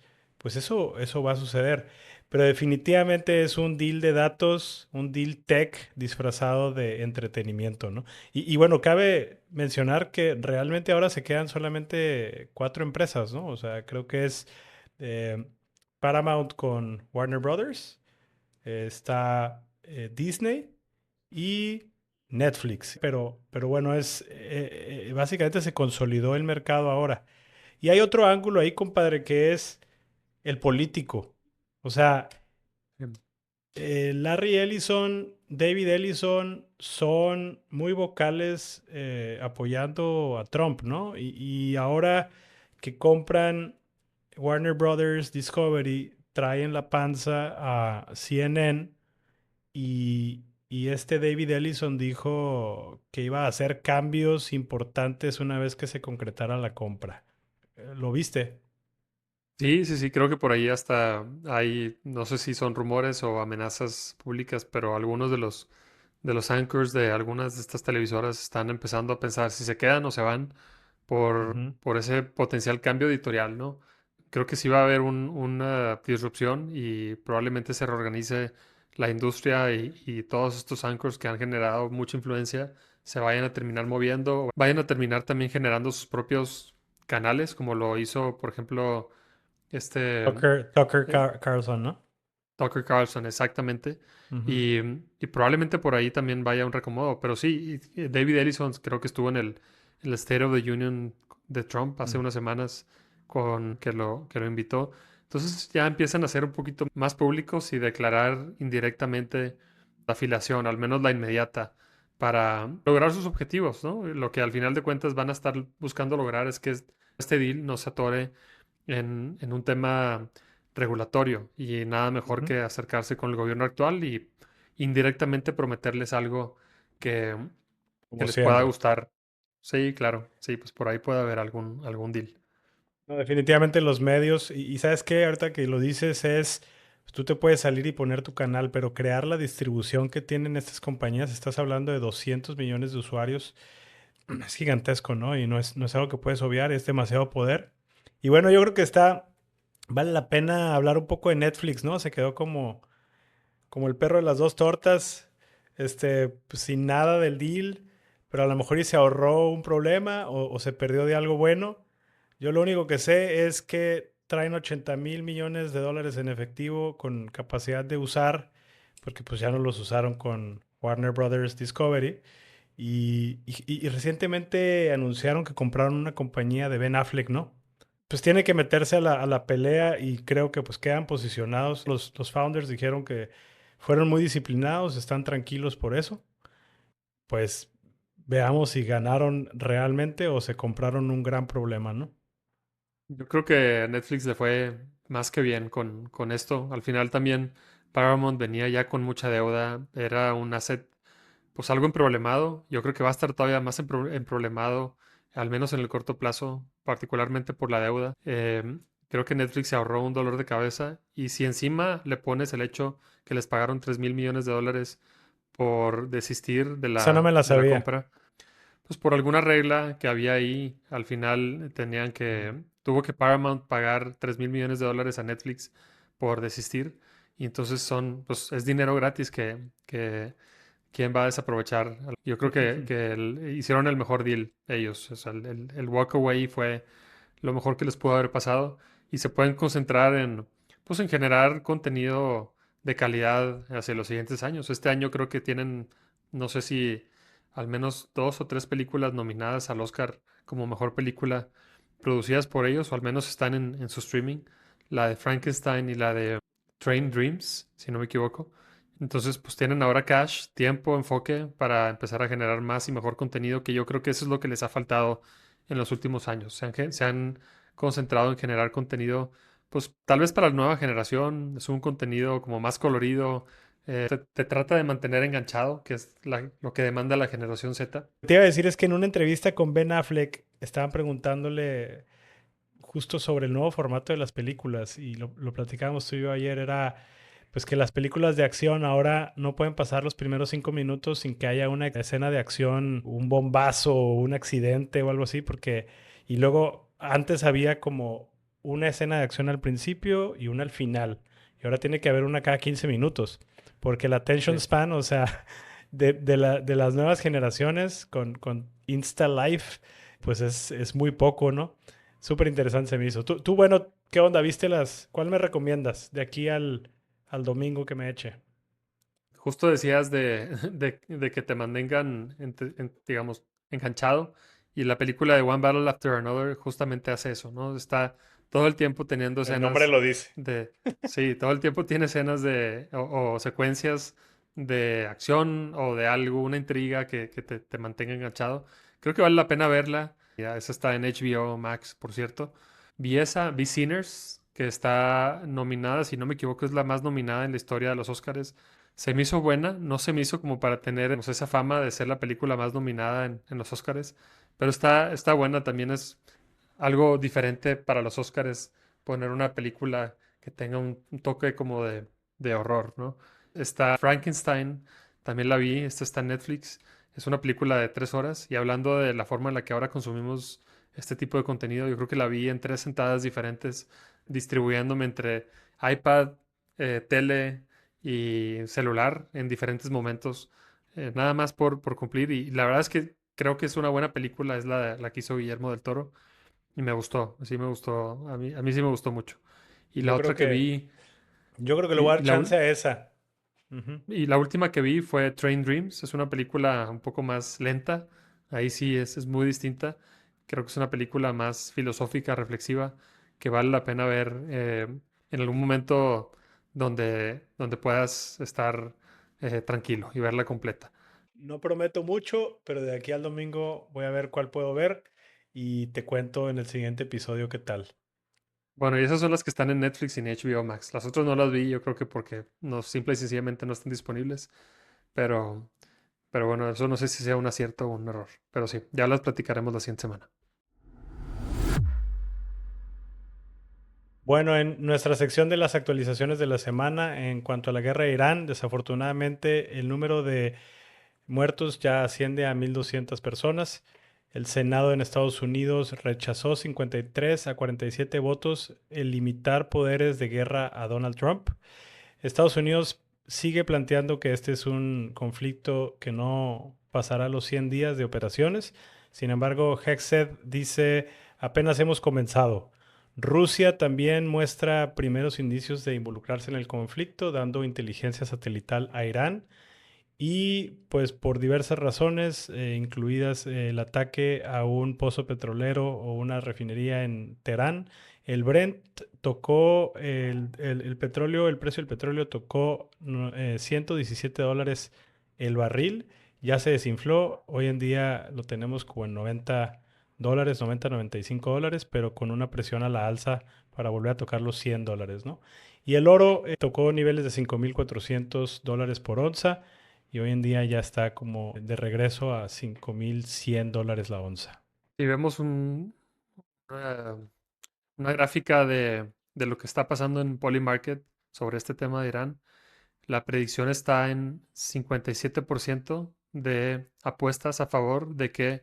[SPEAKER 1] eso va a suceder. Pero definitivamente es un deal de datos, un deal tech disfrazado de entretenimiento, ¿no? Y bueno, cabe mencionar que realmente ahora se quedan solamente cuatro empresas, ¿no? O sea, creo que es eh, Paramount con Warner Brothers, está Disney y Netflix. Pero bueno, básicamente se consolidó el mercado ahora. Y hay otro ángulo ahí, compadre, que es el político. O sea,
[SPEAKER 2] Em,
[SPEAKER 1] Larry Ellison, David Ellison son muy vocales apoyando a Trump, ¿no? Y ahora que compran Warner Brothers Discovery, traen la panza a CNN y este David Ellison dijo que iba a hacer cambios importantes una vez que se concretara la compra. ¿Lo viste?
[SPEAKER 2] Sí, sí, sí, creo que por ahí hasta hay, no sé si son rumores o amenazas públicas, pero algunos de los anchors de algunas de estas televisoras están empezando a pensar si se quedan o se van
[SPEAKER 1] Ujú.
[SPEAKER 2] por ese potencial cambio editorial, ¿no? Creo que sí va a haber una disrupción y probablemente se reorganice la industria y todos estos anchors que han generado mucha influencia se vayan a terminar moviendo, o vayan a terminar también generando sus propios canales, como lo hizo, por ejemplo, este
[SPEAKER 1] Tucker
[SPEAKER 2] eh,
[SPEAKER 1] Carlson, ¿no?
[SPEAKER 2] Tucker Carlson, exactamente.
[SPEAKER 1] Ujú.
[SPEAKER 2] Y probablemente por ahí también vaya un recomodo. Pero sí, y David Ellison creo que estuvo en el State of the Union de Trump hace
[SPEAKER 1] Mm.
[SPEAKER 2] unas semanas con que lo invitó. Entonces ya empiezan a ser un poquito más públicos y declarar indirectamente la afiliación, al menos la inmediata, para lograr sus objetivos, ¿no? Lo que al final de cuentas van a estar buscando lograr es que este deal no se atore en un tema regulatorio y nada mejor
[SPEAKER 1] Ujú.
[SPEAKER 2] que acercarse con el gobierno actual y indirectamente prometerles algo que, que
[SPEAKER 1] Como
[SPEAKER 2] les pueda
[SPEAKER 1] siempre.
[SPEAKER 2] gustar. Sí, claro, sí, pues por ahí puede haber algún deal.
[SPEAKER 1] No, definitivamente los medios, y ¿sabes qué? Ahorita que lo dices es, tú te puedes salir y poner tu canal, pero crear la distribución que tienen estas compañías, estás hablando de 200 millones de usuarios, es gigantesco, ¿no? Y no es algo que puedes obviar, es demasiado poder. Y bueno, yo creo que vale la pena hablar un poco de Netflix, ¿no? Se quedó como el perro de las dos tortas, pues, sin nada del deal, pero a lo mejor y se ahorró un problema o se perdió de algo bueno. Yo lo único que sé es que traen 80 mil millones de dólares en efectivo con capacidad de usar, porque pues ya no los usaron con Warner Brothers Discovery. Y recientemente anunciaron que compraron una compañía de Ben Affleck, ¿no? Pues tiene que meterse a la pelea y creo que pues quedan posicionados. Los founders dijeron que fueron muy disciplinados, están tranquilos por eso. Pues veamos si ganaron realmente o se compraron un gran problema, ¿no?
[SPEAKER 2] Yo creo que a Netflix le fue más que bien con esto. Al final también Paramount venía ya con mucha deuda, era un asset pues algo emproblemado. Yo creo que va a estar todavía más emproblemado, al menos en el corto plazo, particularmente por la deuda. Creo que Netflix se ahorró un dolor de cabeza y si encima le pones el hecho que les pagaron $3,000 millones por desistir de
[SPEAKER 1] Esa no me la
[SPEAKER 2] de la
[SPEAKER 1] sabía.
[SPEAKER 2] compra, pues por alguna regla que había ahí, al final tuvo que Paramount pagar $3,000 millones a Netflix por desistir. Y entonces pues es dinero gratis que ¿quién va a desaprovechar? Yo creo que hicieron el mejor deal ellos. O sea, el walk away fue lo mejor que les pudo haber pasado y se pueden concentrar pues, en generar contenido de calidad hacia los siguientes años. Este año creo que tienen, no sé si al menos 2 o 3 películas nominadas al Oscar como mejor película producidas por ellos, o al menos están en su streaming. La de Frankenstein y la de Train Dreams, si no me equivoco. Entonces, pues tienen ahora cash, tiempo, enfoque para empezar a generar más y mejor contenido, que yo creo que eso es lo que les ha faltado en los últimos años. Se han concentrado en generar contenido, pues tal vez para la nueva generación, es un contenido como más colorido, te trata de mantener enganchado, que es lo que demanda la generación Z.
[SPEAKER 1] Te iba a decir es que en una entrevista con Ben Affleck estaban preguntándole justo sobre el nuevo formato de las películas y lo platicábamos tú y yo ayer, era pues que las películas de acción ahora no pueden pasar los primeros 5 minutos sin que haya una escena de acción, un bombazo, un accidente o algo así, porque y luego antes había como una escena de acción al principio y una al final, y ahora tiene que haber una cada 15 minutos, porque la attention
[SPEAKER 2] Sí.
[SPEAKER 1] span, o sea, de las nuevas generaciones con Insta Life, pues es muy poco, ¿no? Súper interesante se me hizo. Tú, bueno, ¿qué onda? ¿Viste cuál me recomiendas de aquí al domingo que me eche?
[SPEAKER 2] Justo decías de que te mantengan, digamos, enganchado. Y la película de One Battle After Another justamente hace eso, ¿no? Está todo el tiempo teniendo
[SPEAKER 1] El nombre
[SPEAKER 2] escenas
[SPEAKER 1] lo dice.
[SPEAKER 2] de... Sí, todo el tiempo tiene escenas o secuencias de acción o de algo, una intriga que te mantenga enganchado. Creo que vale la pena verla. Ya, esa está en HBO Max, por cierto. Vi Sinners, que está nominada, si no me equivoco, es la más nominada en la historia de los Oscars. Se me hizo buena, no se me hizo como para tener pues, esa fama de ser la película más nominada en los Oscars, pero está buena, también es algo diferente para los Oscars poner una película que tenga un toque como de horror, ¿no? Está Frankenstein, también la vi, esta está en Netflix, es una película de 3 horas y hablando de la forma en la que ahora consumimos este tipo de contenido, yo creo que la vi en 3 sentadas diferentes, distribuyéndome entre iPad, tele y celular en diferentes momentos, nada más por cumplir. Y la verdad es que creo que es una buena película, es la que hizo Guillermo del Toro y me gustó, sí me gustó, a mí sí me gustó mucho. Y la
[SPEAKER 1] Yo creo
[SPEAKER 2] otra que
[SPEAKER 1] que,
[SPEAKER 2] vi,
[SPEAKER 1] yo creo que le voy a
[SPEAKER 2] y,
[SPEAKER 1] dar
[SPEAKER 2] y la,
[SPEAKER 1] chance
[SPEAKER 2] ul-
[SPEAKER 1] a esa. Ujú.
[SPEAKER 2] y la última que vi fue Train Dreams, es una película un poco más lenta, ahí sí es muy distinta. Creo que es una película más filosófica, reflexiva, que vale la pena ver en algún momento donde puedas estar tranquilo y verla completa.
[SPEAKER 1] No prometo mucho, pero de aquí al domingo voy a ver cuál puedo ver y te cuento en el siguiente episodio qué tal.
[SPEAKER 2] Bueno, y esas son las que están en Netflix y en HBO Max. Las otras no las vi, yo creo que porque no, simple y sencillamente no están disponibles. Pero, pero bueno, eso no sé si sea un acierto o un error. Pero sí, ya las platicaremos la siguiente semana.
[SPEAKER 1] Bueno, en nuestra sección de las actualizaciones de la semana en cuanto a la guerra de Irán, desafortunadamente el número de muertos ya asciende a 1.200 personas. El Senado en Estados Unidos rechazó 53 a 47 votos el limitar poderes de guerra a Donald Trump. Estados Unidos sigue planteando que este es un conflicto que no pasará los 100 días de operaciones. Sin embargo, Hexed dice, apenas hemos comenzado. Rusia también muestra primeros indicios de involucrarse en el conflicto, dando inteligencia satelital a Irán. Y pues por diversas razones, incluidas el ataque a un pozo petrolero o una refinería en Teherán, el Brent tocó el petróleo, el precio del petróleo tocó $117 el barril, ya se desinfló, hoy en día lo tenemos como en $90, 95 dólares, pero con una presión a la alza para volver a tocar los $100, ¿no? Y el oro tocó niveles de $5,400 por onza y hoy en día ya está como de regreso a $5,100 la onza.
[SPEAKER 2] Y vemos una, una gráfica de lo que está pasando en Polymarket sobre este tema de Irán. La predicción está en 57% de apuestas a favor de que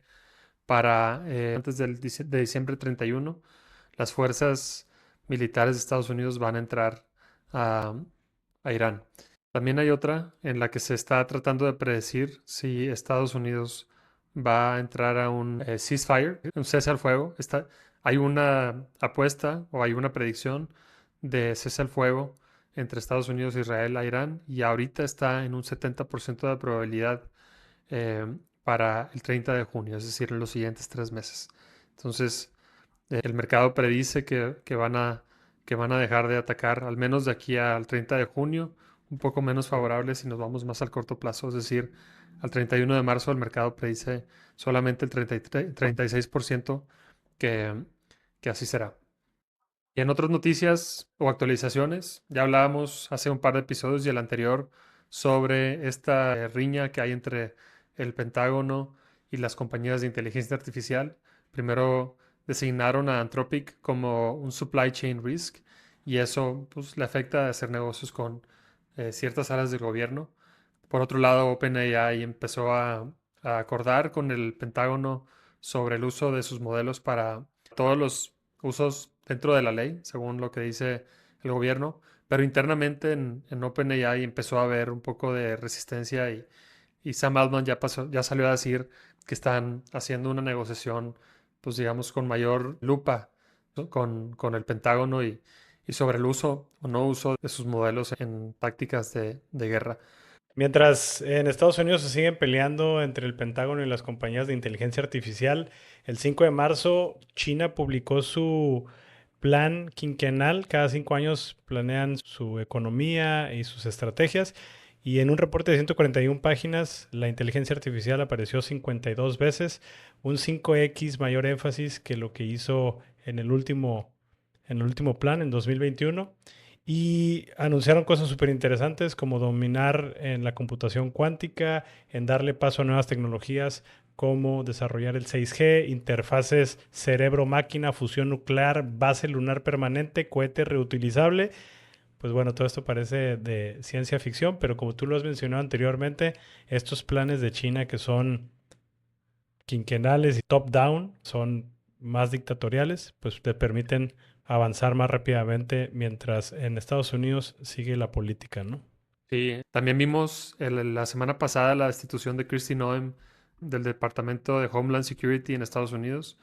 [SPEAKER 2] para antes de diciembre 31 las fuerzas militares de Estados Unidos van a entrar a, a Irán. También hay otra en la que se está tratando de predecir si Estados Unidos va a entrar a un ceasefire, un cese al fuego. Hay una apuesta o hay una predicción de cese al fuego entre Estados Unidos, Israel a Irán y ahorita está en un 70% de probabilidad eh, para el 30 de junio, es decir, en los siguientes 3 meses. Entonces, el mercado predice que van a dejar de atacar al menos de aquí al 30 de junio, un poco menos favorable si nos vamos más al corto plazo, es decir, al 31 de marzo el mercado predice solamente el 36% que, que así será. Y en otras noticias o actualizaciones, ya hablábamos hace un par de episodios y el anterior sobre esta riña que hay entre el Pentágono y las compañías de inteligencia artificial. Primero designaron a Anthropic como un supply chain risk y eso pues, le afecta a hacer negocios con ciertas áreas del gobierno. Por otro lado, OpenAI empezó a acordar con el Pentágono sobre el uso de sus modelos para todos los usos dentro de la ley, según lo que dice el gobierno, pero internamente en OpenAI empezó a haber un poco de resistencia y Sam Altman ya salió a decir que están haciendo una negociación, pues digamos, con mayor lupa, ¿no? con el Pentágono y sobre el uso o no uso de sus modelos en tácticas de guerra.
[SPEAKER 1] Mientras en Estados Unidos se siguen peleando entre el Pentágono y las compañías de inteligencia artificial, el 5 de marzo China publicó su plan quinquenal. Cada 5 años planean su economía y sus estrategias. Y en un reporte de 141 páginas, la inteligencia artificial apareció 52 veces, un 5x mayor énfasis que lo que hizo en el último plan, en 2021. Y anunciaron cosas súper interesantes como dominar en la computación cuántica, en darle paso a nuevas tecnologías como desarrollar el 6G, interfaces cerebro-máquina, fusión nuclear, base lunar permanente, cohete reutilizable. Pues bueno, todo esto parece de ciencia ficción, pero como tú lo has mencionado anteriormente, estos planes de China que son quinquenales y top-down, son más dictatoriales, pues te permiten avanzar más rápidamente mientras en Estados Unidos sigue la política, ¿no?
[SPEAKER 2] Sí, también vimos la semana pasada la destitución de Kristi Noem del Departamento de Homeland Security en Estados Unidos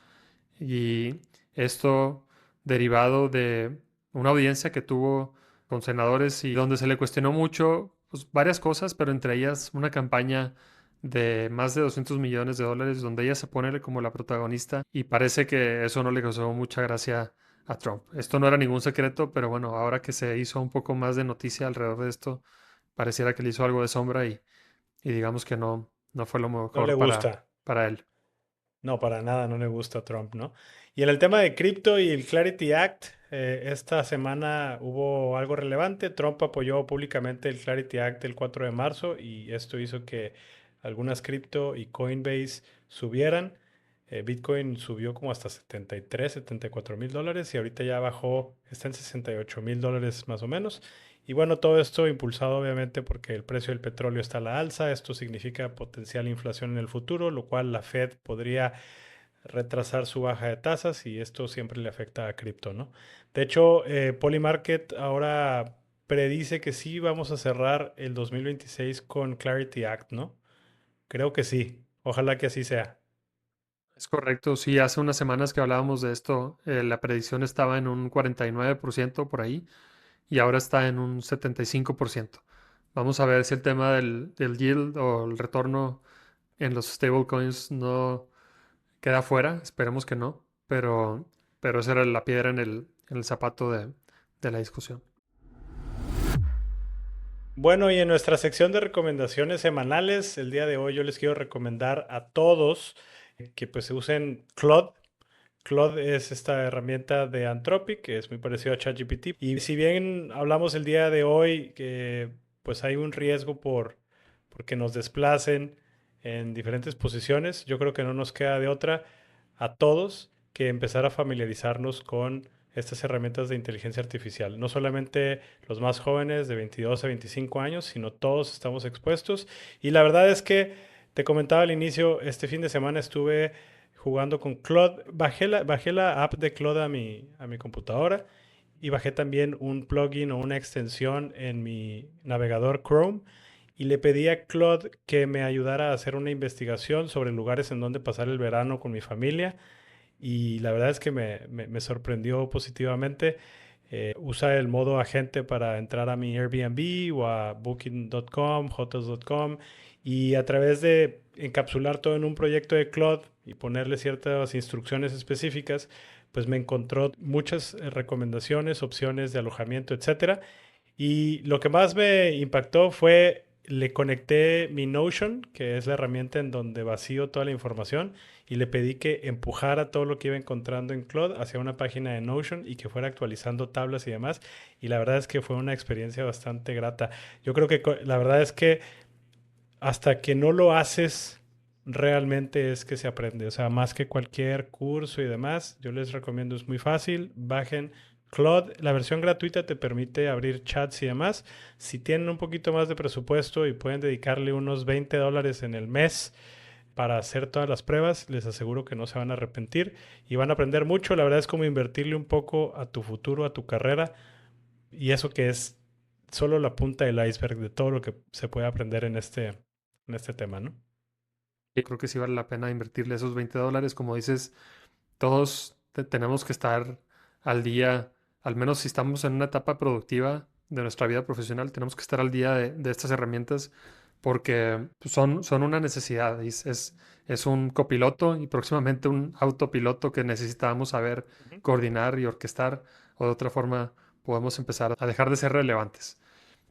[SPEAKER 2] y esto derivado de una audiencia que tuvo con senadores y donde se le cuestionó mucho pues, varias cosas, pero entre ellas una campaña de más de $200 millones donde ella se pone como la protagonista y parece que eso no le causó mucha gracia a Trump. Esto no era ningún secreto, pero bueno, ahora que se hizo un poco más de noticia alrededor de esto, pareciera que le hizo algo de sombra y digamos que no fue lo
[SPEAKER 1] No le
[SPEAKER 2] mejor
[SPEAKER 1] gusta.
[SPEAKER 2] para él.
[SPEAKER 1] No, para nada, no le gusta a Trump, ¿no? Y en el tema de cripto y el Clarity Act, esta semana hubo algo relevante. Trump apoyó públicamente el Clarity Act el 4 de marzo y esto hizo que algunas cripto y Coinbase subieran. Bitcoin subió como hasta 73, $74,000 y ahorita ya bajó, está en $68,000 más o menos. Y bueno, todo esto impulsado obviamente porque el precio del petróleo está a la alza. Esto significa potencial inflación en el futuro, lo cual la Fed podría retrasar su baja de tasas y esto siempre le afecta a cripto, ¿no? De hecho, Polymarket ahora predice que sí vamos a cerrar el 2026 con Clarity Act, ¿no? Creo que sí. Ojalá que así sea.
[SPEAKER 2] Es correcto, sí, hace unas semanas que hablábamos de esto, la predicción estaba en un 49% por ahí y ahora está en un 75%. Vamos a ver si el tema del yield o el retorno en los stablecoins no queda fuera, esperemos que no, pero esa era la piedra en el zapato de la discusión.
[SPEAKER 1] Bueno, y en nuestra sección de recomendaciones semanales, el día de hoy yo les quiero recomendar a todos que pues se usen Claude. Claude es esta herramienta de Anthropic que es muy parecido a ChatGPT. Y si bien hablamos el día de hoy que pues hay un riesgo por porque nos desplacen en diferentes posiciones. Yo creo que no nos queda de otra a todos que empezar a familiarizarnos con estas herramientas de inteligencia artificial. No solamente los más jóvenes de 22 a 25 años, sino todos estamos expuestos. Y la verdad es que te comentaba al inicio, este fin de semana estuve jugando con Claude. Bajé la app de Claude a mi computadora y bajé también un plugin o una extensión en mi navegador Chrome y le pedí a Claude que me ayudara a hacer una investigación sobre lugares en donde pasar el verano con mi familia y la verdad es que me sorprendió positivamente. Usa el modo agente para entrar a mi Airbnb o a Booking.com, Hotels.com y a través de encapsular todo en un proyecto de Claude y ponerle ciertas instrucciones específicas, pues me encontró muchas recomendaciones, opciones de alojamiento, etcétera. Y lo que más me impactó fue, le conecté mi Notion, que es la herramienta en donde vacío toda la información, y le pedí que empujara todo lo que iba encontrando en Claude hacia una página de Notion y que fuera actualizando tablas y demás. Y la verdad es que fue una experiencia bastante grata. Yo creo que la verdad es que hasta que no lo haces, realmente es que se aprende. O sea, más que cualquier curso y demás, yo les recomiendo, es muy fácil. Bajen Claude, la versión gratuita te permite abrir chats y demás. Si tienen un poquito más de presupuesto y pueden dedicarle unos $20 en el mes para hacer todas las pruebas, les aseguro que no se van a arrepentir y van a aprender mucho. La verdad es como invertirle un poco a tu futuro, a tu carrera, y eso que es solo la punta del iceberg de todo lo que se puede aprender en este tema, ¿no?
[SPEAKER 2] Yo creo que sí vale la pena invertirle esos $20. Como dices, todos tenemos que estar al día, al menos si estamos en una etapa productiva de nuestra vida profesional, tenemos que estar al día de estas herramientas porque pues, son una necesidad. Es un copiloto y próximamente un autopiloto que necesitamos saber
[SPEAKER 1] Ujú.
[SPEAKER 2] coordinar y orquestar, o de otra forma podemos empezar a dejar de ser relevantes.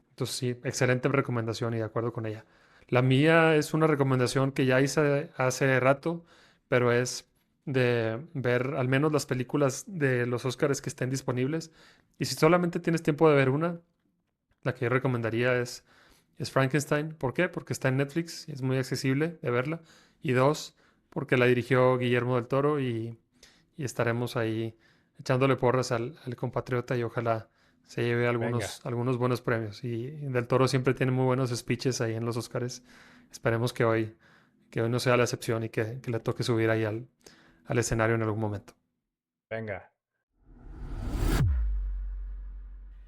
[SPEAKER 2] Entonces sí, excelente recomendación y de acuerdo con ella. La mía es una recomendación que ya hice hace rato, pero es de ver al menos las películas de los Oscars que estén disponibles. Y si solamente tienes tiempo de ver una, la que yo recomendaría es Frankenstein. ¿Por qué? Porque está en Netflix y es muy accesible de verla. Y dos, porque la dirigió Guillermo del Toro y estaremos ahí echándole porras al compatriota y ojalá se lleve
[SPEAKER 1] Venga,
[SPEAKER 2] algunos buenos premios. Y Del Toro siempre tiene muy buenos speeches ahí en los Oscars. Esperemos que hoy no sea la excepción y que le toque subir ahí al escenario en algún momento.
[SPEAKER 1] venga.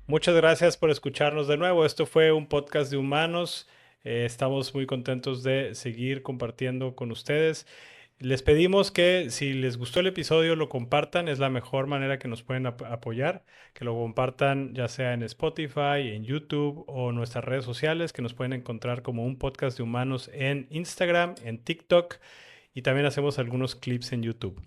[SPEAKER 1] Muchas gracias por escucharnos de nuevo. Esto fue un podcast de humanos. Estamos muy contentos de seguir compartiendo con ustedes. Les pedimos que si les gustó el episodio lo compartan. Es la mejor manera que nos pueden apoyar. Que lo compartan ya sea en Spotify, en YouTube o nuestras redes sociales, que nos pueden encontrar como un podcast de humanos en Instagram, en TikTok y también hacemos algunos clips en YouTube.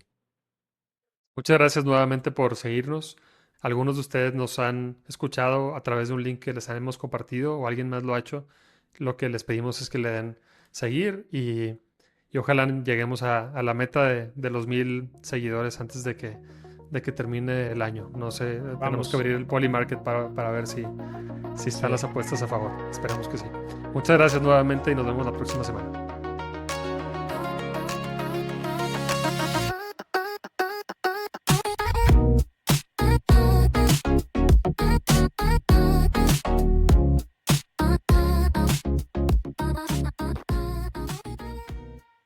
[SPEAKER 2] Muchas gracias nuevamente por seguirnos. Algunos de ustedes nos han escuchado a través de un link que les hemos compartido o alguien más lo ha hecho. Lo que les pedimos es que le den seguir y ojalá lleguemos a la meta de los 1000 seguidores antes de que termine el año. No sé, tenemos que
[SPEAKER 1] Vamos.
[SPEAKER 2] abrir el Polymarket para ver si están
[SPEAKER 1] Sí.
[SPEAKER 2] las apuestas a favor. Esperemos que sí. Muchas gracias nuevamente y nos vemos la próxima semana.